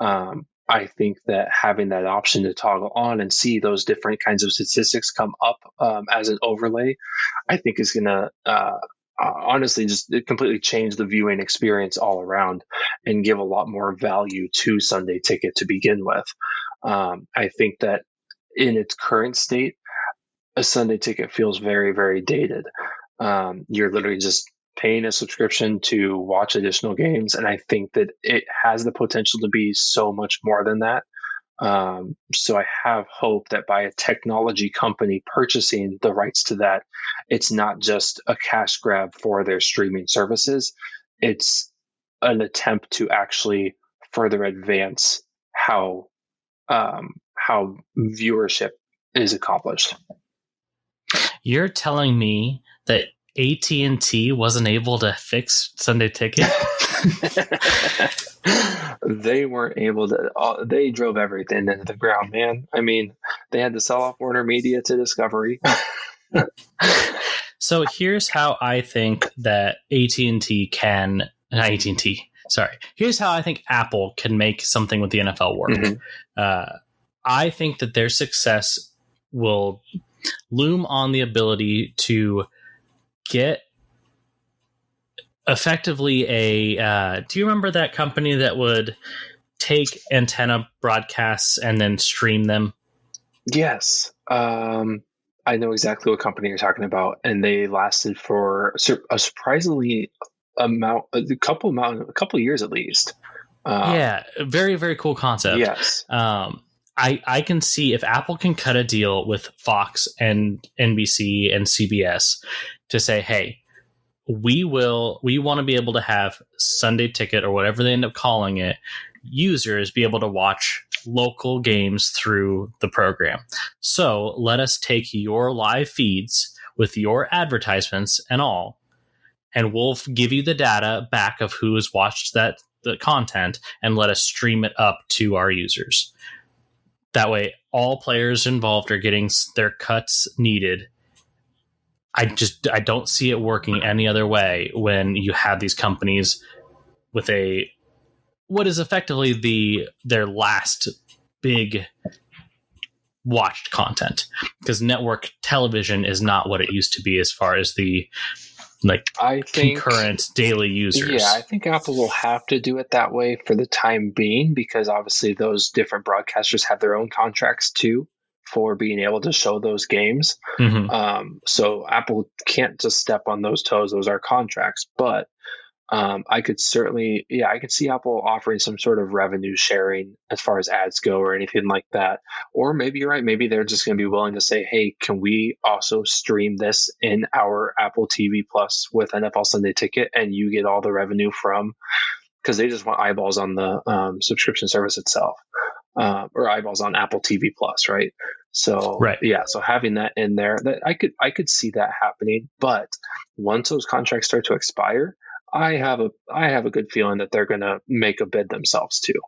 I think that having that option to toggle on and see those different kinds of statistics come up as an overlay, I think is going to honestly just completely change the viewing experience all around and give a lot more value to Sunday Ticket to begin with. I think that in its current state, a Sunday Ticket feels very, very dated. You're literally just paying a subscription to watch additional games, and I think that it has the potential to be so much more than that. So I have hope that by a technology company purchasing the rights to that, it's not just a cash grab for their streaming services. It's an attempt to actually further advance how viewership is accomplished. You're telling me that AT&T wasn't able to fix Sunday Ticket? They weren't able to. They drove everything into the ground, man. I mean, They had to sell off Warner Media to Discovery. So here's how I think that AT&T can, not AT&T, sorry. Here's how I think Apple can make something with the NFL work. Mm-hmm. I think that their success will loom on the ability to get effectively a, do you remember that company that would take antenna broadcasts and then stream them? Yes. I know exactly what company you're talking about, and they lasted for a surprisingly a couple of years at least. Yeah, very, very cool concept. Yes. I can see if Apple can cut a deal with Fox and NBC and CBS to say, hey, we want to be able to have Sunday Ticket or whatever they end up calling it, users be able to watch local games through the program. So let us take your live feeds with your advertisements and all, and we'll give you the data back of who has watched the content, and let us stream it up to our users. That way, all players involved are getting their cuts needed. I don't see it working any other way when you have these companies with what is effectively their last big watched content, because network television is not what it used to be as far as the concurrent daily users. Yeah, I think Apple will have to do it that way for the time being, because obviously those different broadcasters have their own contracts too for being able to show those games. Mm-hmm. So Apple can't just step on those toes. Those are contracts, but I could see Apple offering some sort of revenue sharing as far as ads go or anything like that. Or maybe you're right. Maybe they're just going to be willing to say, hey, can we also stream this in our Apple TV Plus with NFL Sunday Ticket, and you get all the revenue from, because they just want eyeballs on the subscription service itself, or eyeballs on Apple TV Plus, right? So right. Yeah, so having that in there, that I could see that happening. But once those contracts start to expire, I have a good feeling that they're going to make a bid themselves too.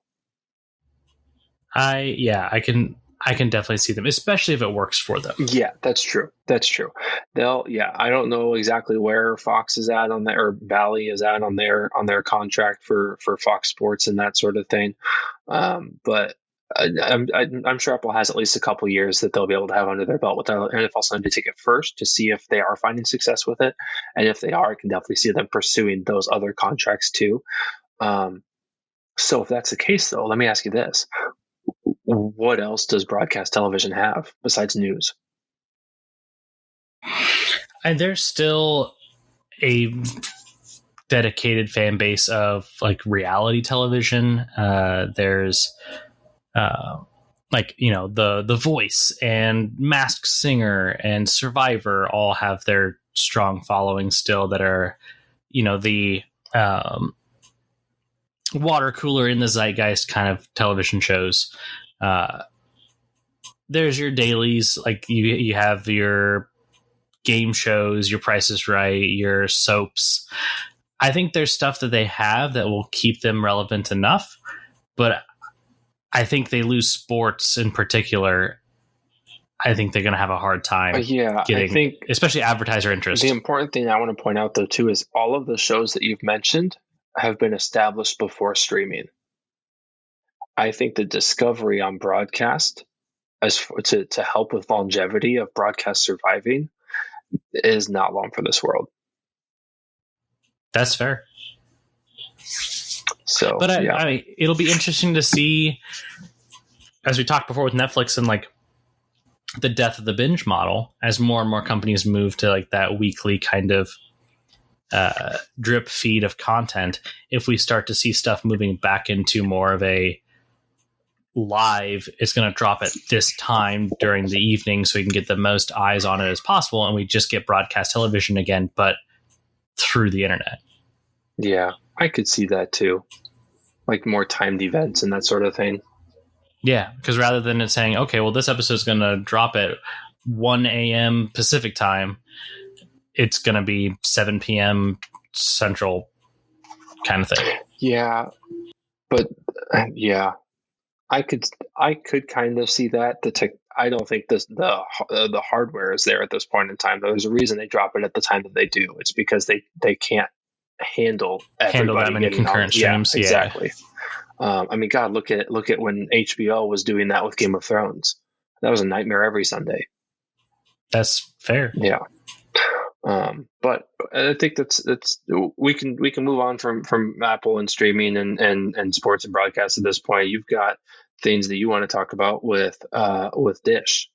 I can definitely see them, especially if it works for them. Yeah, that's true. I don't know exactly where Fox is at on there, or Bally is at on their contract for Fox Sports and that sort of thing. But I'm sure Apple has at least a couple years that they'll be able to have under their belt with NFL Sunday Ticket first, to see if they are finding success with it. And if they are, I can definitely see them pursuing those other contracts too. So if that's the case, though, let me ask you this. What else does broadcast television have besides news? And there's still a dedicated fan base of like reality television. There's The Voice and Masked Singer and Survivor all have their strong following still, that are, the water cooler in the zeitgeist kind of television shows. There's your dailies, like you have your game shows, your Price is Right, your soaps. I think there's stuff that they have that will keep them relevant enough, but I think they lose sports in particular. I think they're going to have a hard time getting, especially advertiser interest. The important thing I want to point out, though, too, is all of the shows that you've mentioned have been established before streaming. I think the discovery on broadcast, to help with longevity of broadcast surviving, is not long for this world. That's fair. So, but I mean, it'll be interesting to see, as we talked before with Netflix and like the death of the binge model, as more and more companies move to like that weekly kind of drip feed of content. If we start to see stuff moving back into more of a live, it's going to drop at this time during the evening so we can get the most eyes on it as possible, and we just get broadcast television again, but through the internet. Yeah, I could see that too. Like more timed events and that sort of thing. Yeah, because rather than it saying, okay, well, this episode is going to drop at 1 a.m. Pacific time, it's going to be 7 p.m. Central kind of thing. Yeah, but yeah, I could kind of see that. I don't think the hardware is there at this point in time. There's a reason they drop it at the time that they do. It's because they can't handle everybody that many getting concurrent on. streams. Yeah, exactly. I mean, God, look at when HBO was doing that with Game of Thrones. That was a nightmare every Sunday. That's fair. Yeah. But I think that's we can move on from Apple and streaming and sports and broadcast at this point. You've got things that you want to talk about with Dish.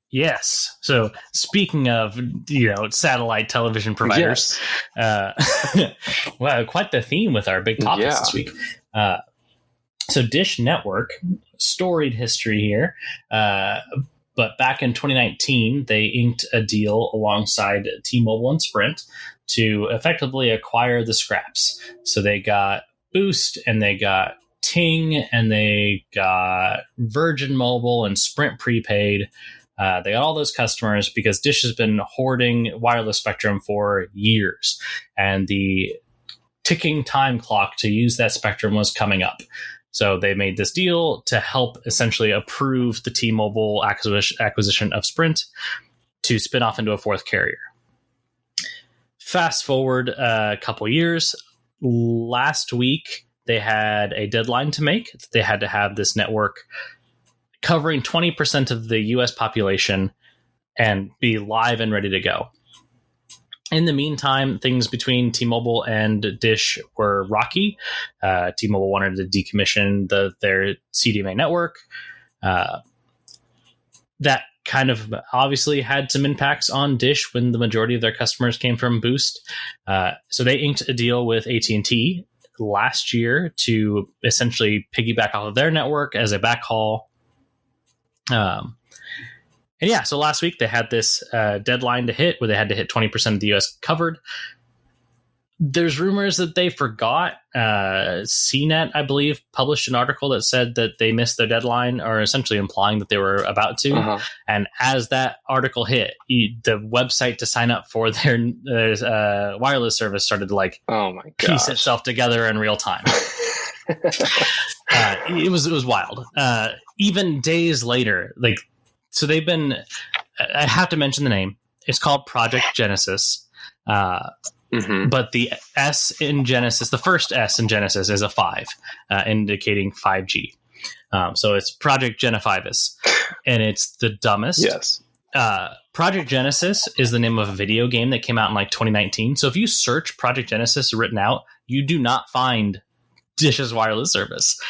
Yes. So speaking of, satellite television providers, Yes. wow, quite the theme with our big topics this week. So Dish Network, storied history here. But back in 2019, they inked a deal alongside T-Mobile and Sprint to effectively acquire the scraps. So they got Boost and they got Ting and they got Virgin Mobile and Sprint prepaid. They got all those customers because Dish has been hoarding wireless spectrum for years. And the ticking time clock to use that spectrum was coming up. So they made this deal to help essentially approve the T-Mobile acquisition of Sprint to spin off into a fourth carrier. Fast forward a couple years. Last week, they had a deadline to make. They had to have this network covering 20% of the U.S. population and be live and ready to go. In the meantime, things between T-Mobile and Dish were rocky. T-Mobile wanted to decommission their CDMA network. That kind of obviously had some impacts on Dish when the majority of their customers came from Boost. So they inked a deal with AT&T last year to essentially piggyback off of their network as a backhaul. And yeah, so last week they had this deadline to hit where they had to hit 20% of the U.S. covered. There's rumors that they forgot. CNET, I believe, published an article that said that they missed their deadline, or essentially implying that they were about to. Uh-huh. And as that article hit, the website to sign up for their wireless service started to oh my piece itself together in real time. It was wild. Even days later, so they've been, I have to mention the name. It's called Project Genesis. But the S in Genesis, the first S in Genesis is a 5, indicating 5G. So it's Project Genefivis, and it's the dumbest. Yes. Project Genesis is the name of a video game that came out in 2019. So if you search Project Genesis written out, you do not find Dish's wireless service.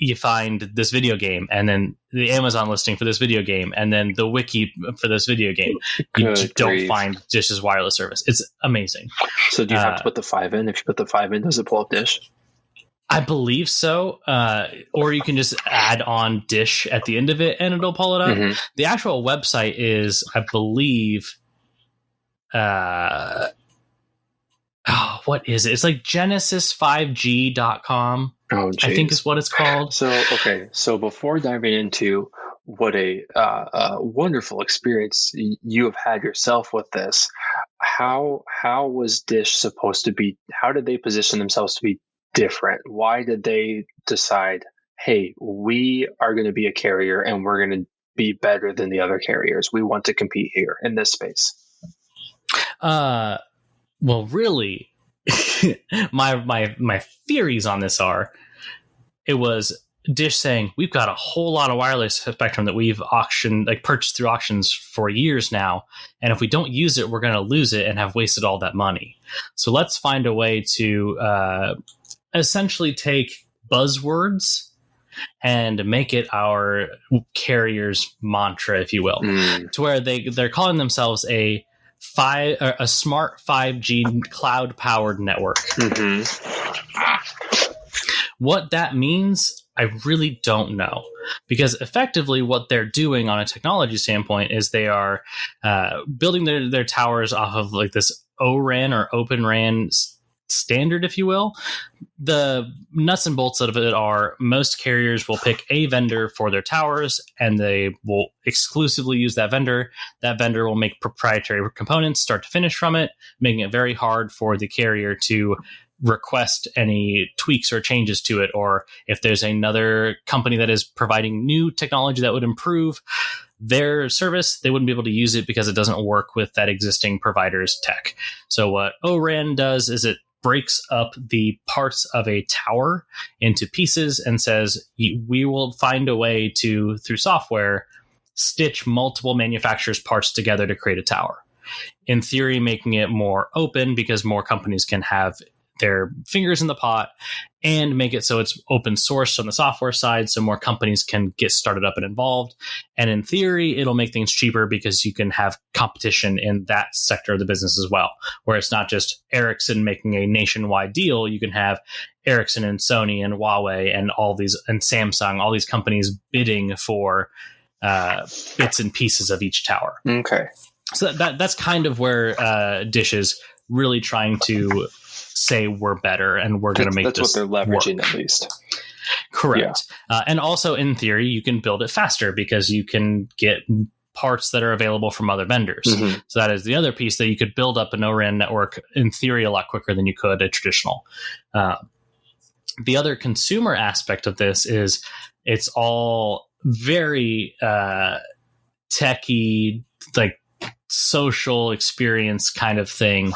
You find this video game, and then the Amazon listing for this video game, and then the wiki for this video game. You don't find Dish's wireless service. It's amazing. So do you have to put the 5 in? If you put the 5 in, does it pull up Dish? I believe so. Or you can just add on Dish at the end of it, and it'll pull it up. Mm-hmm. The actual website is, I believe... what is it? It's genesis5g.com. Oh, geez. I think is what it's called. So, okay. So before diving into what a wonderful experience you have had yourself with this, how was Dish supposed to be? How did they position themselves to be different? Why did they decide, hey, we are going to be a carrier and we're going to be better than the other carriers? We want to compete here in this space. Well, really, my theories on this are, it was Dish saying, we've got a whole lot of wireless spectrum that we've purchased through auctions for years now, and if we don't use it, we're going to lose it and have wasted all that money. So let's find a way to essentially take buzzwords and make it our carrier's mantra, if you will, to where they're calling themselves a smart 5G cloud-powered network. Mm-hmm. What that means, I really don't know, because effectively what they're doing on a technology standpoint is they are building their towers off of this ORAN or Open RAN standard, if you will. The nuts and bolts of it are most carriers will pick a vendor for their towers, and they will exclusively use that vendor. That vendor will make proprietary components start to finish from it, making it very hard for the carrier to request any tweaks or changes to it, or if there's another company that is providing new technology that would improve their service, they wouldn't be able to use it because it doesn't work with that existing provider's tech. So what O-RAN does is it breaks up the parts of a tower into pieces and says, we will find a way to, through software, stitch multiple manufacturers' parts together to create a tower. In theory, making it more open because more companies can have their fingers in the pot, and make it so it's open source on the software side so more companies can get started up and involved. And in theory, it'll make things cheaper because you can have competition in that sector of the business as well, where it's not just Ericsson making a nationwide deal. You can have Ericsson and Sony and Huawei and all these, and Samsung, all these companies bidding for bits and pieces of each tower. Okay. So that's kind of where Dish is really trying to say we're better and we're going to make that's this what they're leveraging work. at least. Correct. Yeah. And also in theory, you can build it faster because you can get parts that are available from other vendors. Mm-hmm. So that is the other piece, that you could build up an O-RAN network in theory a lot quicker than you could a traditional. The other consumer aspect of this is it's all very techie, like social experience kind of thing,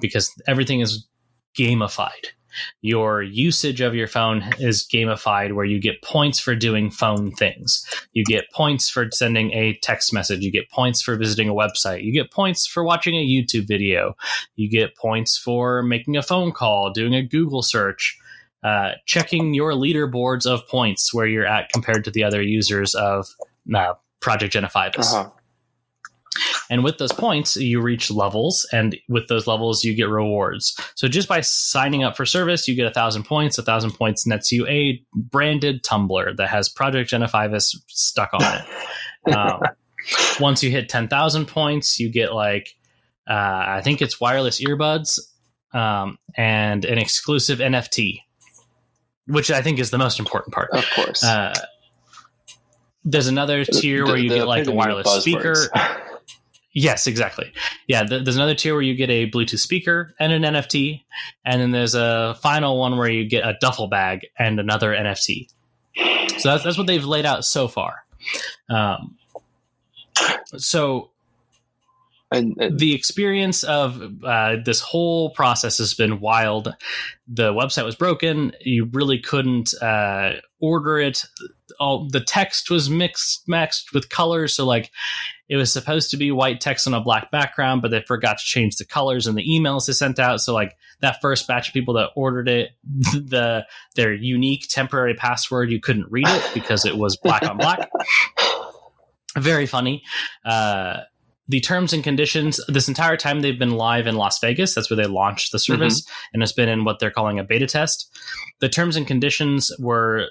because everything is gamified. Your usage of your phone is gamified, where you get points for doing phone things. You get points for sending a text message. You get points for visiting a website. You get points for watching a YouTube video. You get points for making a phone call, doing a Google search, checking your leaderboards of points where you're at compared to the other users of Project Genophibus. Uh-huh. And with those points, you reach levels, and with those levels, you get rewards. So just by signing up for service, you get 1,000 points. 1,000 points nets you a branded tumbler that has Project Genophibus stuck on it. Once you hit 10,000 points, you get I think it's wireless earbuds and an exclusive NFT, which I think is the most important part. Of course. There's another tier where you get a wireless speaker. Yes, exactly. Yeah, there's another tier where you get a Bluetooth speaker and an NFT, and then there's a final one where you get a duffel bag and another NFT. So that's what they've laid out so far. And the experience of this whole process has been wild. The website was broken. You really couldn't order it. The text was matched with colors. So it was supposed to be white text on a black background, but they forgot to change the colors in the emails they sent out. So that first batch of people that ordered it, their unique temporary password, you couldn't read it because it was black on black. Very funny. The terms and conditions, this entire time they've been live in Las Vegas. That's where they launched the service, and it's been in what they're calling a beta test. The terms and conditions were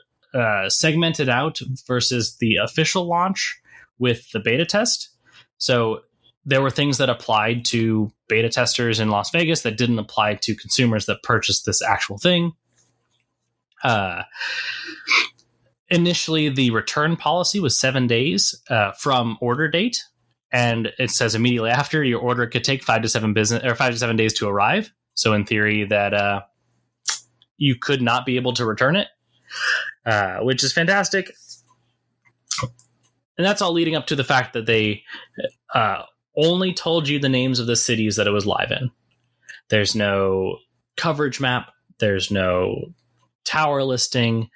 segmented out versus the official launch with the beta test. So there were things that applied to beta testers in Las Vegas that didn't apply to consumers that purchased this actual thing. Initially, the return policy was 7 days from order date. And it says immediately after, your order could take 5 to 7 days to arrive. So in theory, that you could not be able to return it, which is fantastic. And that's all leading up to the fact that they only told you the names of the cities that it was live in. There's no coverage map. There's no tower listing.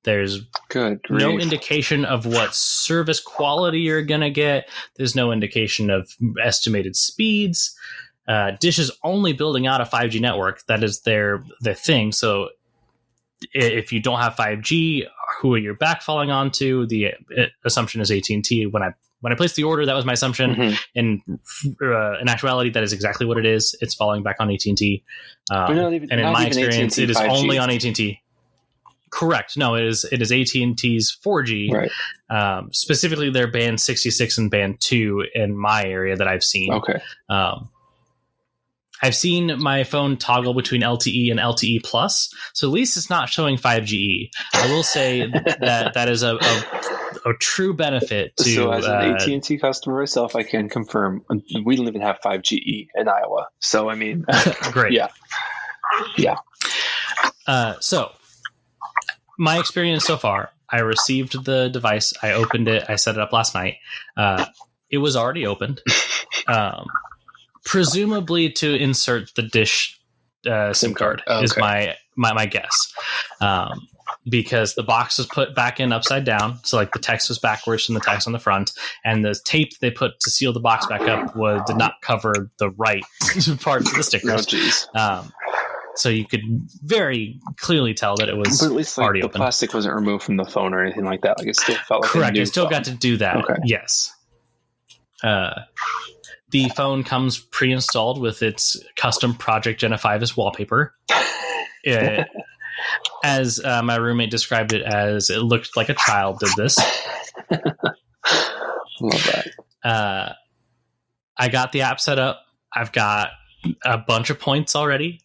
There's no indication of what service quality you're going to get. There's no indication of estimated speeds. Dish is only building out a 5G network. That is their thing. So if you don't have 5G, who are you backfalling onto? The assumption is AT&T. When I placed the order, that was my assumption. In actuality, that is exactly what it is. It's falling back on AT&T. And in my experience, it is 5G. Only on AT&T. Correct. No, it is AT&T's 4G. Right. Specifically, their band 66 and band 2 in my area that I've seen. Okay. I've seen my phone toggle between LTE and LTE Plus, so at least it's not showing 5GE. I will say that is a true benefit to. So as an AT&T customer myself, I can confirm we don't even have 5GE in Iowa. So I mean, great. Yeah. Yeah. So my experience so far, I received the device. I opened it. I set it up last night. It was already opened, presumably to insert the Dish SIM card. Okay. Is my guess. Because the box was put back in upside down, so like the text was backwards from the text on the front, and the tape they put to seal the box back up did not cover the right parts of the stickers. Oh, geez. So you could very clearly tell that it was but at least already the open. Plastic wasn't removed from the phone or anything like that. Like it still felt like correct. A new It still phone. got to do that. Okay. Yes. The phone comes pre-installed with its custom Project Gen 5 as wallpaper. As my roommate described it, as it looked like a child did this. Love that. I got the app set up. I've got a bunch of points already.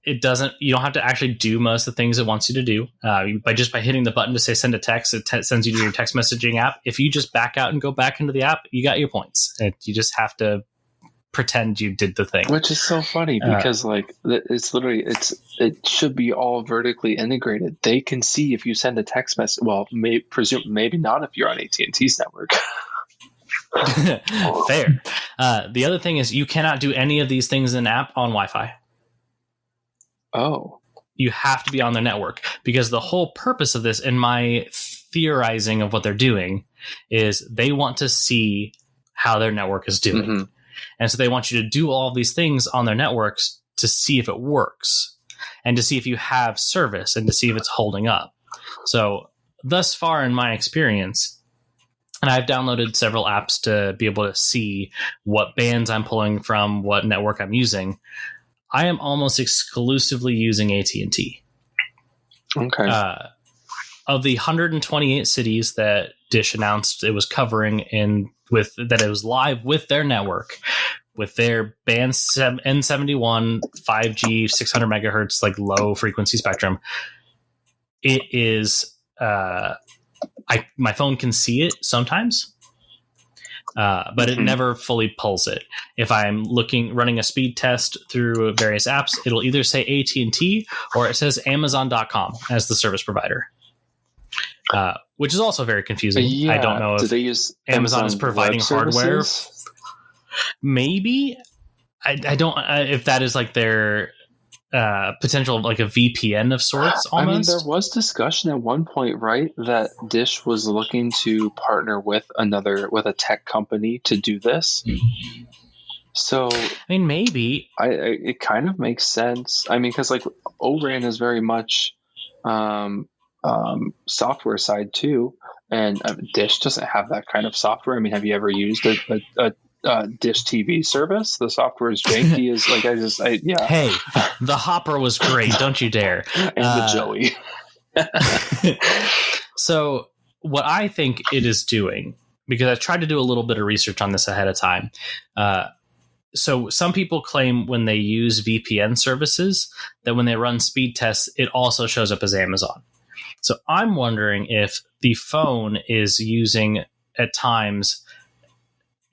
You don't have to actually do most of the things it wants you to do. By hitting the button to say send a text, it sends you to your text messaging app. If you just back out and go back into the app, you got your points. You just have to pretend you did the thing. Which is so funny because it's literally it should be all vertically integrated. They can see if you send a text message. Well, maybe not if you're on AT&T's network. Fair. The other thing is you cannot do any of these things in an app on Wi-Fi. Oh. You have to be on their network because the whole purpose of this, in my theorizing of what they're doing, is they want to see how their network is doing. Mm-hmm. And so they want you to do all of these things on their networks to see if it works and to see if you have service and to see if it's holding up. So thus far in my experience, and I've downloaded several apps to be able to see what bands I'm pulling from, what network I'm using, I am almost exclusively using AT&T. Okay. Of the 128 cities that Dish announced it was covering that it was live with their network, with their band N71 5G 600 megahertz like low frequency spectrum, it is my phone can see it sometimes, but it never fully pulls it. If I'm running a speed test through various apps, it'll either say AT&T or it says Amazon.com as the service provider. Which is also very confusing. Yeah. I don't know if they use Amazon is providing hardware. Maybe. I don't if that is like their potential, like a VPN of sorts almost. I mean, there was discussion at one point, right, that Dish was looking to partner with a tech company to do this. So I mean, maybe it kind of makes sense. I mean, because like O-RAN is very much software side too, and Dish doesn't have that kind of software. I mean, have you ever used a Dish TV service? The software is janky. Hey, the Hopper was great. Don't you dare. And the Joey. So what I think it is doing, because I tried to do a little bit of research on this ahead of time. So some people claim when they use VPN services that when they run speed tests, it also shows up as Amazon. So I'm wondering if the phone is using at times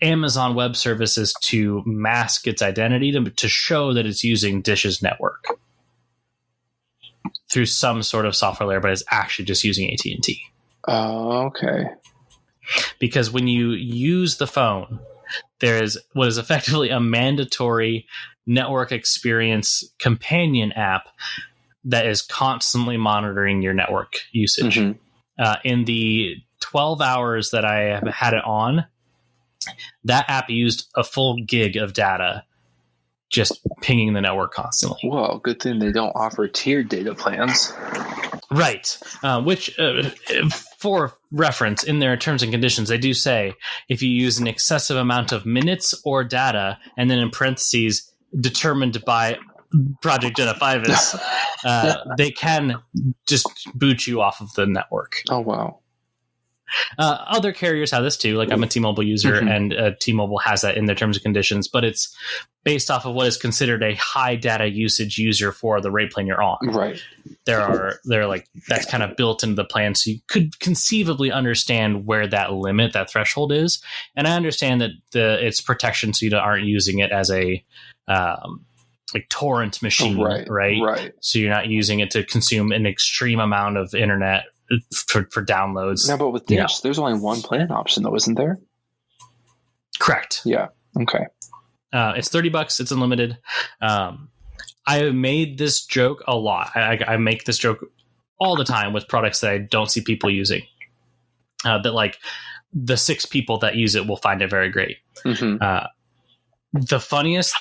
Amazon Web Services to mask its identity to show that it's using Dish's network through some sort of software layer, but it's actually just using AT&T. Oh, okay. Because when you use the phone, there is what is effectively a mandatory network experience companion app that is constantly monitoring your network usage. In the 12 hours that I have had it on, that app used a full gig of data just pinging the network constantly. Well, good thing they don't offer tiered data plans. Right. Which, for reference, in their terms and conditions, they do say if you use an excessive amount of minutes or data, and then in parentheses, determined by Project Gen 5 is, they can just boot you off of the network. Oh, wow. Other carriers have this too. Like I'm a T-Mobile user, and T-Mobile has that in their terms and conditions, but it's based off of what is considered a high data usage user for the rate plan you're on. Right. They're like, that's kind of built into the plan. So you could conceivably understand where that threshold is. And I understand that it's protection, so you aren't using it as a like torrent machine, right? So you're not using it to consume an extreme amount of internet for downloads. No, but with Dish, there's only one plan option, though, isn't there? Correct. Yeah. Okay. It's $30. It's unlimited. I made this joke a lot. I make this joke all the time with products that I don't see people using. That like the 6 people that use it will find it very great. The funniest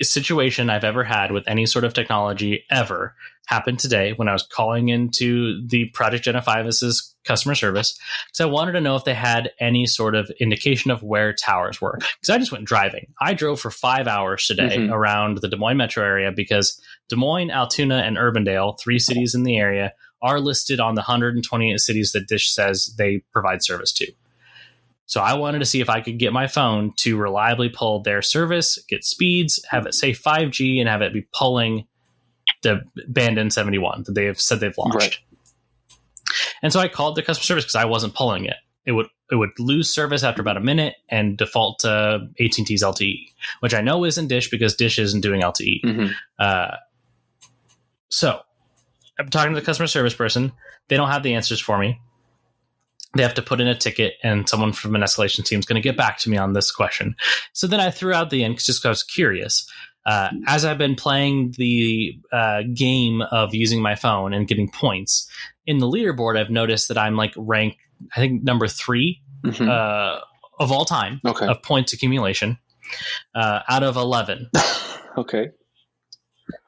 situation I've ever had with any sort of technology ever happened today when I was calling into the Project Genophivus's customer service because I wanted to know if they had any sort of indication of where towers were. Because I just went driving. I drove for 5 hours today around the Des Moines metro area because Des Moines, Altoona, and Urbandale, 3 cities in the area, are listed on the 128 cities that Dish says they provide service to. So I wanted to see if I could get my phone to reliably pull their service, get speeds, have it say 5G, and have it be pulling the band N71 that they have said they've launched. Right. And so I called the customer service because I wasn't pulling it. It would lose service after about a minute and default to AT&T's LTE, which I know isn't Dish because Dish isn't doing LTE. So I'm talking to the customer service person. They don't have the answers for me. They have to put in a ticket, and someone from an escalation team is going to get back to me on this question. So then I threw out the end just because I was curious. As I've been playing the game of using my phone and getting points, in the leaderboard, I've noticed that I'm like ranked, I think, number 3 of all time of points accumulation out of 11. Okay.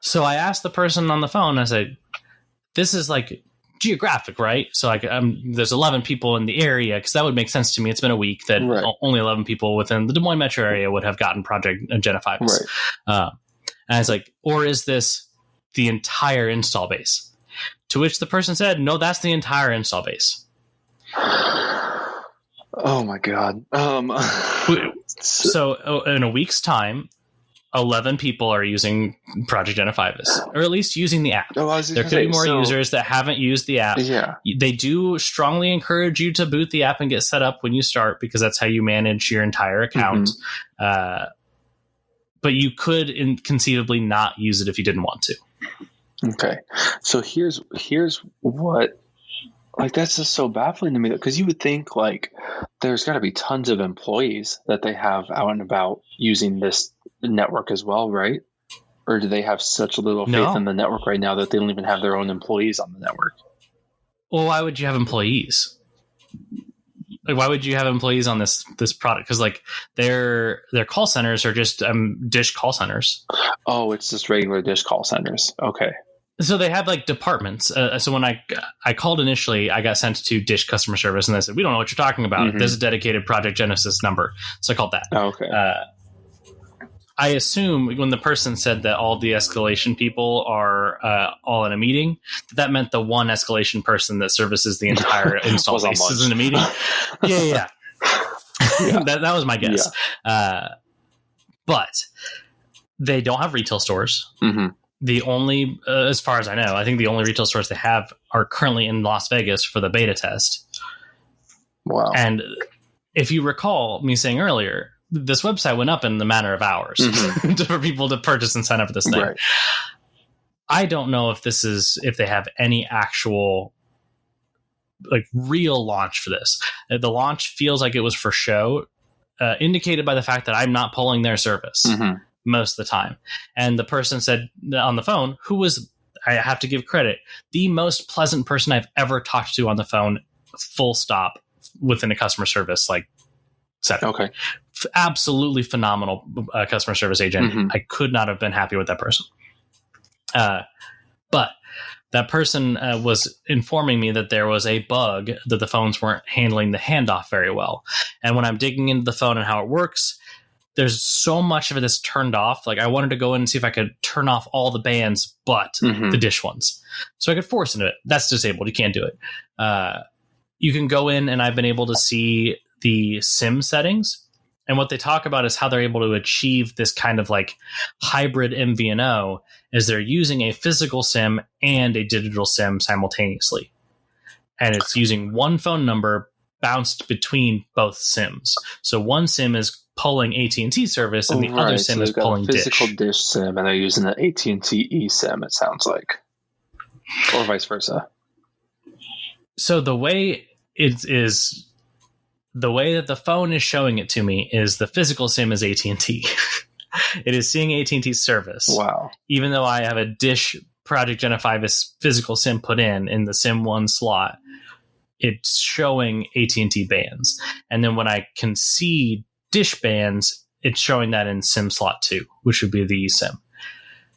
So I asked the person on the phone, I said, this is like geographic, right? So like there's 11 people in the area because that would make sense to me. It's been a week that only 11 people within the Des Moines metro area would have gotten Project Genophivus. And it's like, or is this the entire install base? To which the person said, no, that's the entire install base. Oh my God. So in a week's time, 11 people are using Project Genophivus, or at least using the app. There could be more users that haven't used the app. Yeah. They do strongly encourage you to boot the app and get set up when you start because that's how you manage your entire account. But you could conceivably not use it if you didn't want to. Okay. So here's what, like, that's just so baffling to me because you would think like there's got to be tons of employees that they have out and about using this network as well, right? Or do they have such little faith in the network right now that they don't even have their own employees on the network? Well, why would you have employees? Like, why would you have employees on this product? Because like their call centers are just Dish call centers. Oh, it's just regular Dish call centers. Okay. So they have like departments. So when I called initially, I got sent to Dish customer service, and they said, "We don't know what you're talking about. There's a dedicated Project Genesis number." So I called that. Oh, okay. I assume when the person said that all the escalation people are all in a meeting, that meant the one escalation person that services the entire install base is in a meeting. Yeah. that was my guess. Yeah. But they don't have retail stores. The only, as far as I know, I think the only retail stores they have are currently in Las Vegas for the beta test. Wow. And if you recall me saying earlier, this website went up in the matter of hours for people to purchase and sign up for this thing. Right. I don't know if they have any actual like real launch for this. The launch feels like it was for show, indicated by the fact that I'm not pulling their service most of the time. And the person said on the phone, who was, I have to give credit, the most pleasant person I've ever talked to on the phone, full stop, within a customer service like setting. Okay. Absolutely phenomenal customer service agent. I could not have been happy with that person. But that person was informing me that there was a bug that the phones weren't handling the handoff very well. And when I'm digging into the phone and how it works, there's so much of it that's turned off. Like I wanted to go in and see if I could turn off all the bands but the Dish ones. So I could force into it. That's disabled. You can't do it. You can go in, and I've been able to see the SIM settings. And what they talk about is how they're able to achieve this kind of like hybrid MVNO is they're using a physical SIM and a digital SIM simultaneously. And it's using one phone number bounced between both SIMs. So one SIM is pulling AT&T service, and the other SIM is pulling a physical Dish. Dish SIM, and they're using the AT&T eSIM, it sounds like. Or vice versa. So the way that the phone is showing it to me is the physical SIM is AT&T. It is seeing AT&T's service. Wow. Even though I have a Dish Project Gen 5 physical SIM put in the SIM 1 slot, it's showing AT&T bands. And then when I can see Dish bands, it's showing that in SIM slot 2, which would be the eSIM.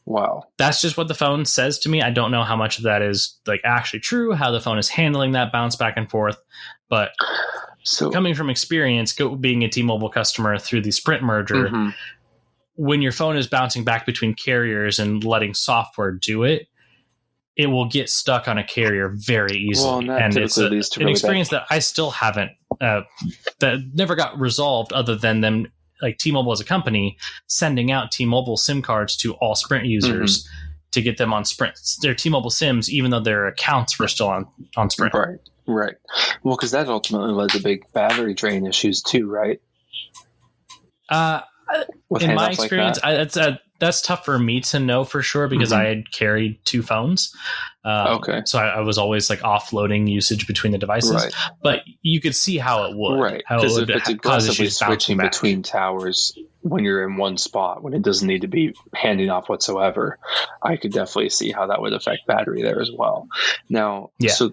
Wow. That's just what the phone says to me. I don't know how much of that is like actually true, how the phone is handling that bounce back and forth. But coming from experience, being a T-Mobile customer through the Sprint merger, when your phone is bouncing back between carriers and letting software do it, it will get stuck on a carrier very easily. Well, and it's an experience that I still haven't, that never got resolved, other than them, like T-Mobile as a company, sending out T-Mobile SIM cards to all Sprint users to get them on Sprint. Their T-Mobile SIMs, even though their accounts were still on Sprint. Right. Well, because that ultimately led to big battery drain issues too, right? In my experience, that's tough for me to know for sure, because I had carried 2 phones. So I was always like offloading usage between the devices. Right. But you could see how it would. Right. Because if it's aggressively switching between towers when you're in one spot, when it doesn't need to be handing off whatsoever, I could definitely see how that would affect battery there as well. Now, so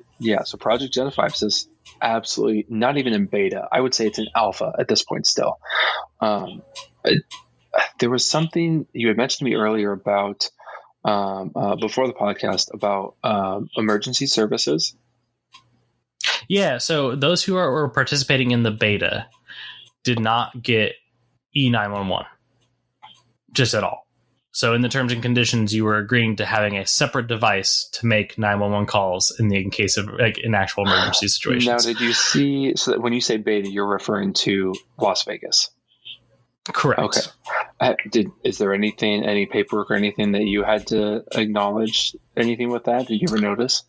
Project Gen 5 says absolutely not even in beta. I would say it's in alpha at this point still. There was something you had mentioned to me earlier about before the podcast about emergency services. Yeah, so those who were participating in the beta did not get E911 just at all. So in the terms and conditions, you were agreeing to having a separate device to make 911 calls in case of like in actual emergency situations. Now, did you see? So that when you say beta, you're referring to Las Vegas. Correct. Okay. Is there any paperwork or anything that you had to acknowledge? Anything with that? Did you ever notice?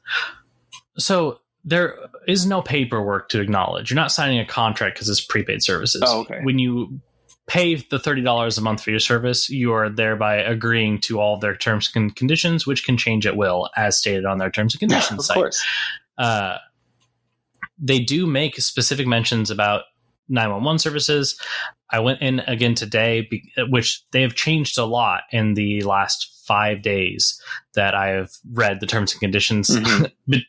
So there is no paperwork to acknowledge. You're not signing a contract because it's prepaid services. Oh, okay. When you pay the $30 a month for your service, you are thereby agreeing to all their terms and conditions, which can change at will, as stated on their terms and conditions site. Of course. They do make specific mentions about 911 services. I went in again today, which they have changed a lot in the last 5 days that I have read the terms and conditions,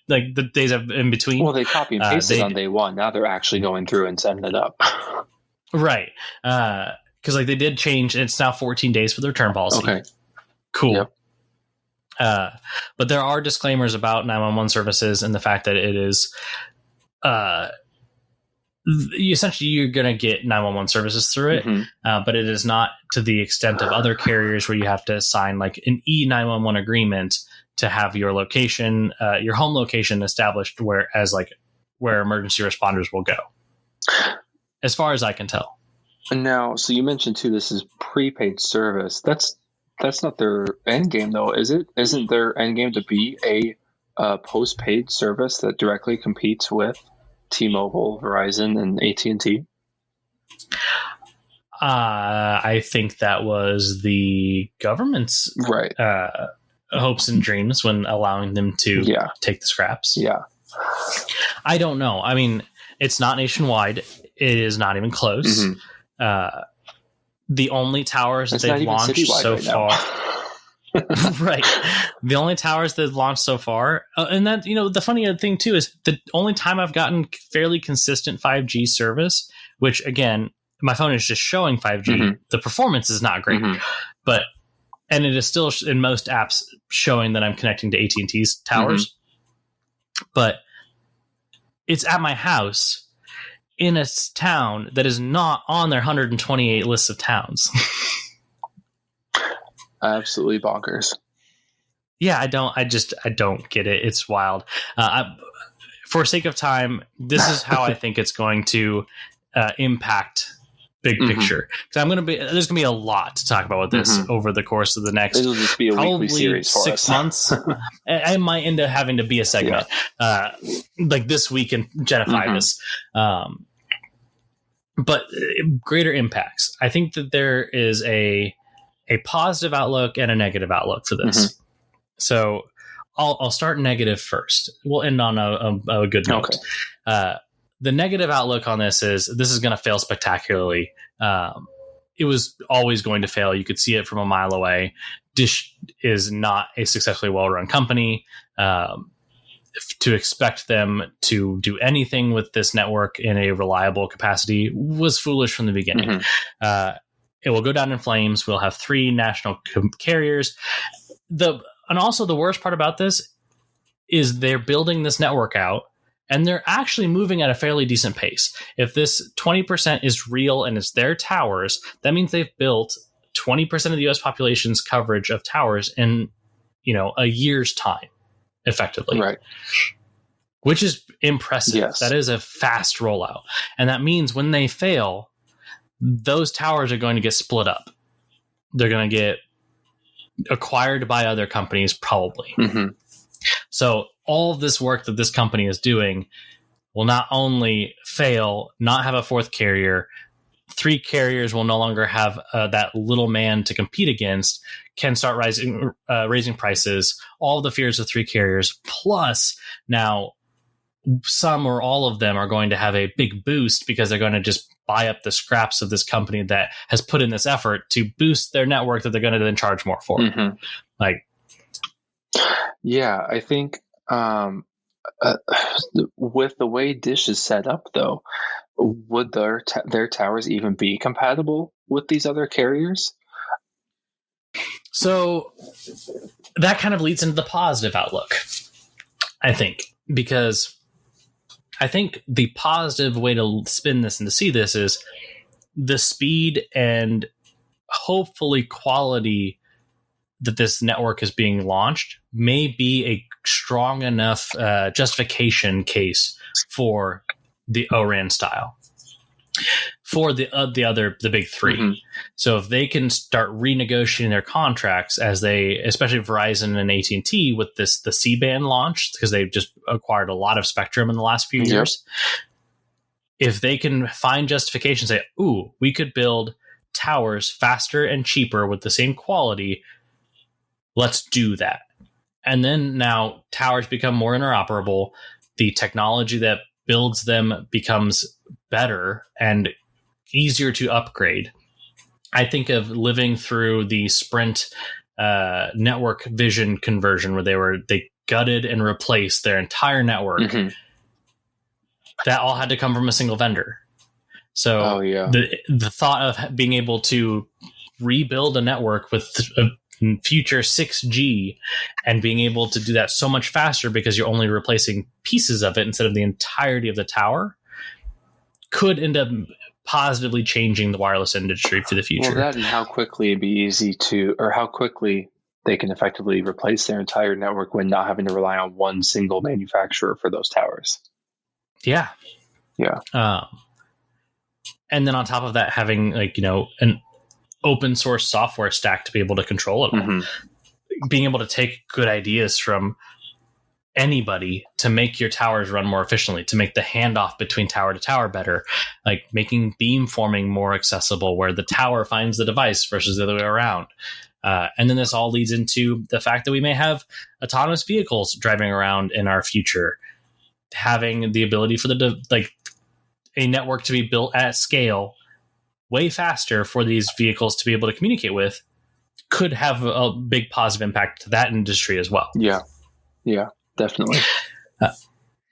like the days in between. Well, they copy and pasted on day one. Now they're actually going through and setting it up. Right. Because like they did change. It's now 14 days for the return policy. Okay. Cool. Yep. But there are disclaimers about 911 services and the fact that it is essentially you're going to get 911 services through it, but it is not to the extent of other carriers where you have to sign like an E911 agreement to have your location, your home location established where emergency responders will go. As far as I can tell. Now, so you mentioned too, this is prepaid service. That's not their end game though, is it? Isn't their end game to be a postpaid service that directly competes with T-Mobile, Verizon, and AT&T? I think that was the government's hopes and dreams when allowing them to take the scraps. Yeah. I don't know. I mean, it's not nationwide. It is not even close. The only towers that they've launched so far... Right. The only towers they've launched so far, and that, the funny thing too is the only time I've gotten fairly consistent 5G service, which again, my phone is just showing 5G. The performance is not great, and it is still in most apps showing that I'm connecting to AT&T's towers, but it's at my house in a town that is not on their 128 lists of towns. Absolutely bonkers. Yeah, I don't get it. It's wild. For sake of time, this is how I think it's going to impact big picture. Because there's gonna be a lot to talk about with this over the course of the next It'll just be a probably weekly series for 6 months. I might end up having to be a segment like this week in Gen 5 is. but greater impacts. I think that there is a positive outlook and a negative outlook for this. Mm-hmm. So I'll start negative first. We'll end on a good note. Okay. The negative outlook on this is going to fail spectacularly. It was always going to fail. You could see it from a mile away. Dish is not a successfully well-run company. To expect them to do anything with this network in a reliable capacity was foolish from the beginning. Mm-hmm. It will go down in flames. We'll have 3 national carriers. And also the worst part about this is they're building this network out, and they're actually moving at a fairly decent pace. If this 20% is real and it's their towers, that means they've built 20% of the U.S. population's coverage of towers in, a year's time, effectively. Right. Which is impressive. Yes. That is a fast rollout. And that means when they fail, those towers are going to get split up. They're going to get acquired by other companies, probably. Mm-hmm. So all of this work that this company is doing will not only fail, not have a 4th carrier, 3 carriers will no longer have that little man to compete against, can start raising prices, all of the fears of 3 carriers, plus now some or all of them are going to have a big boost because they're going to just buy up the scraps of this company that has put in this effort to boost their network that they're going to then charge more for. Mm-hmm. Yeah, I think with the way Dish is set up, though, would their towers even be compatible with these other carriers? So that kind of leads into the positive outlook, I think, because I think the positive way to spin this and to see this is the speed and hopefully quality that this network is being launched may be a strong enough justification case for the ORAN style for the big 3. Mm-hmm. So if they can start renegotiating their contracts as especially Verizon and AT&T with the C-band launch, because they've just acquired a lot of spectrum in the last few years. If they can find justification, say, ooh, we could build towers faster and cheaper with the same quality, let's do that. And then now towers become more interoperable. The technology that builds them becomes better and easier to upgrade. I think of living through the Sprint network vision conversion where they gutted and replaced their entire network. Mm-hmm. That all had to come from a single vendor. So the thought of being able to rebuild a network with a future 6G and being able to do that so much faster because you're only replacing pieces of it instead of the entirety of the tower could end up positively changing the wireless industry for the future. Well, that and how quickly it'd be how quickly they can effectively replace their entire network when not having to rely on one single manufacturer for those towers. Yeah. Yeah. And then on top of that, having an open source software stack to be able to control it all. Mm-hmm. Being able to take good ideas from anybody to make your towers run more efficiently, to make the handoff between tower to tower better, like making beamforming more accessible where the tower finds the device versus the other way around. And then this all leads into the fact that we may have autonomous vehicles driving around in our future, having the ability for a network to be built at scale way faster for these vehicles to be able to communicate with could have a big positive impact to that industry as well. Yeah, definitely.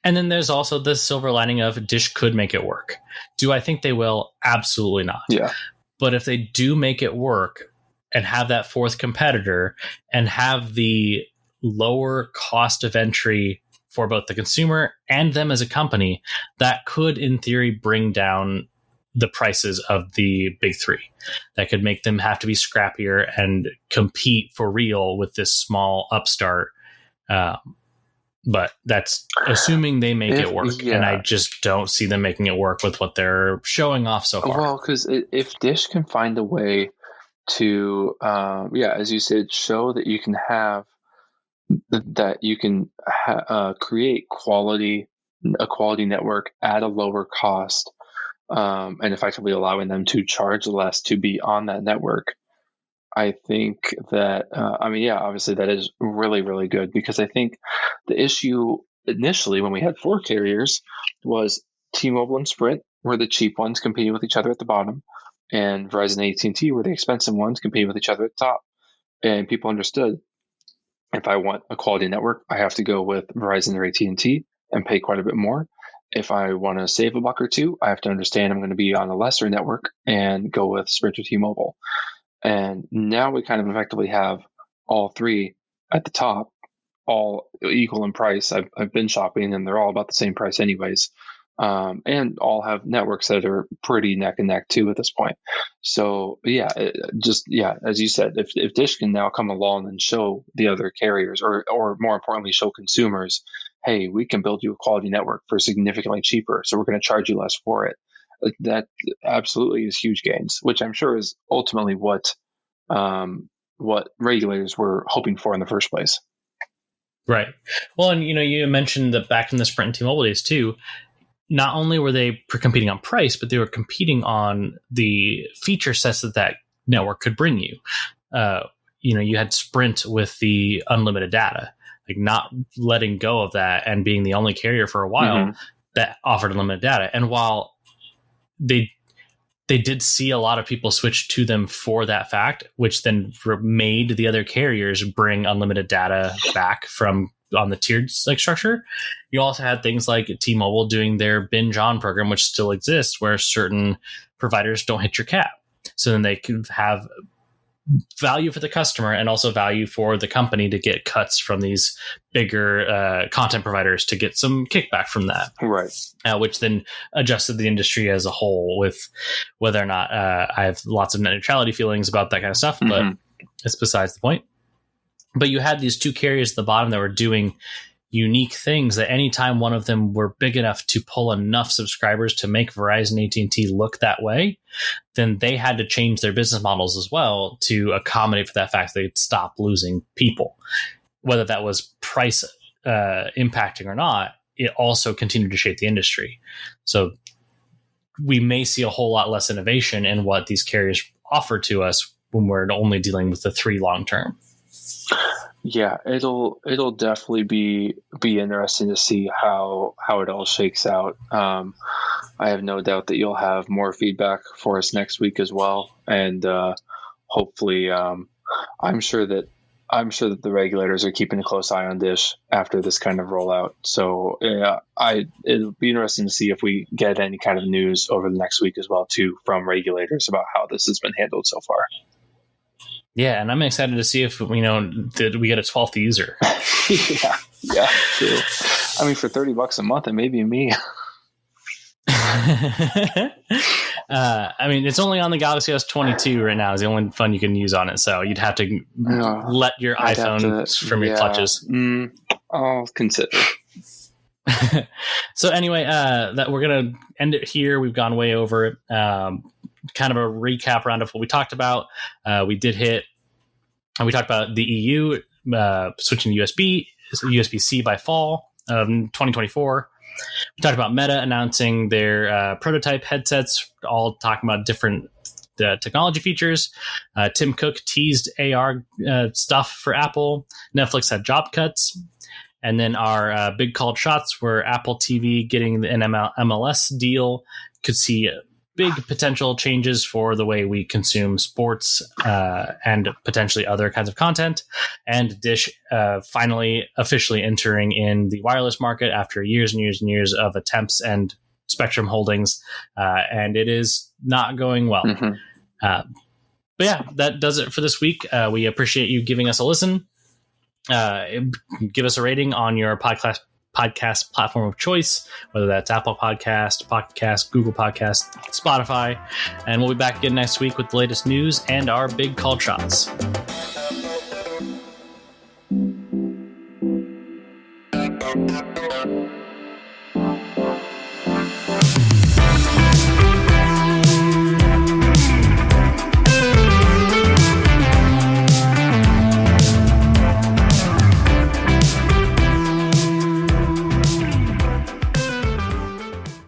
And then there's also the silver lining of Dish could make it work. Do I think they will? Absolutely not. Yeah. But if they do make it work and have that 4th competitor and have the lower cost of entry for both the consumer and them as a company, that could, in theory, bring down the prices of the big 3. That could make them have to be scrappier and compete for real with this small upstart. But that's assuming they make it work. Yeah. And I just don't see them making it work with what they're showing off so far. Well, because if Dish can find a way to, as you said, show that you can have, that you can create a quality network at a lower cost, and effectively allowing them to charge less to be on that network. I think that, obviously that is really, really good, because I think the issue initially when we had 4 carriers was T-Mobile and Sprint were the cheap ones competing with each other at the bottom, and Verizon and AT&T were the expensive ones competing with each other at the top. And people understood, if I want a quality network, I have to go with Verizon or AT&T and pay quite a bit more. If I want to save a buck or two, I have to understand I'm going to be on a lesser network and go with Sprint or T-Mobile. And now we kind of effectively have all 3 at the top, all equal in price. I've been shopping, and they're all about the same price anyways. And all have networks that are pretty neck and neck too at this point. So as you said, if Dish can now come along and show the other carriers, or more importantly, show consumers, hey, we can build you a quality network for significantly cheaper, so we're going to charge you less for it. That absolutely is huge gains, which I'm sure is ultimately what regulators were hoping for in the first place. Right. Well, and you mentioned that back in the Sprint and T-Mobile days too, not only were they competing on price, but they were competing on the feature sets that network could bring you. You had Sprint with the unlimited data, like not letting go of that and being the only carrier for a while that offered unlimited data. And while they did see a lot of people switch to them for that fact, which then made the other carriers bring unlimited data back from on the tiered structure. You also had things like T-Mobile doing their binge on program, which still exists, where certain providers don't hit your cap. So then they can have value for the customer and also value for the company to get cuts from these bigger content providers to get some kickback from that. Right. Which then adjusted the industry as a whole, with whether or not I have lots of net neutrality feelings about that kind of stuff, but it's besides the point. But you had these 2 carriers at the bottom that were doing unique things that anytime one of them were big enough to pull enough subscribers to make Verizon AT&T look that way, then they had to change their business models as well to accommodate for that fact that they'd stop losing people. Whether that was price impacting or not, it also continued to shape the industry. So we may see a whole lot less innovation in what these carriers offer to us when we're only dealing with the 3 long term. Yeah, it'll definitely be interesting to see how it all shakes out. I have no doubt that you'll have more feedback for us next week as well, and hopefully, I'm sure that the regulators are keeping a close eye on Dish after this kind of rollout. So it'll be interesting to see if we get any kind of news over the next week as well too from regulators about how this has been handled so far. Yeah, and I'm excited to see if did we get a 12th user. yeah, true. I mean, for $30 a month, it may be me. It's only on the Galaxy S22 right now. Is the only phone you can use on it. So you'd have to let your iPhone from your clutches. I'll consider. So anyway, that we're gonna end it here. We've gone way over it. Kind of a recap round of what we talked about. We talked about the EU switching to USB-C by fall of 2024. We talked about Meta announcing their prototype headsets, all talking about different technology features. Tim Cook teased AR stuff for Apple. Netflix had job cuts. And then our big called shots were Apple TV getting an MLS deal. Could see big potential changes for the way we consume sports and potentially other kinds of content. And Dish finally officially entering in the wireless market after years and years and years of attempts and spectrum holdings. And it is not going well. But yeah, that does it for this week. We appreciate you giving us a listen. Give us a rating on your podcast platform of choice, whether that's Apple Podcast, Google Podcast, Spotify. And we'll be back again next week with the latest news and our big called shots. Thank you.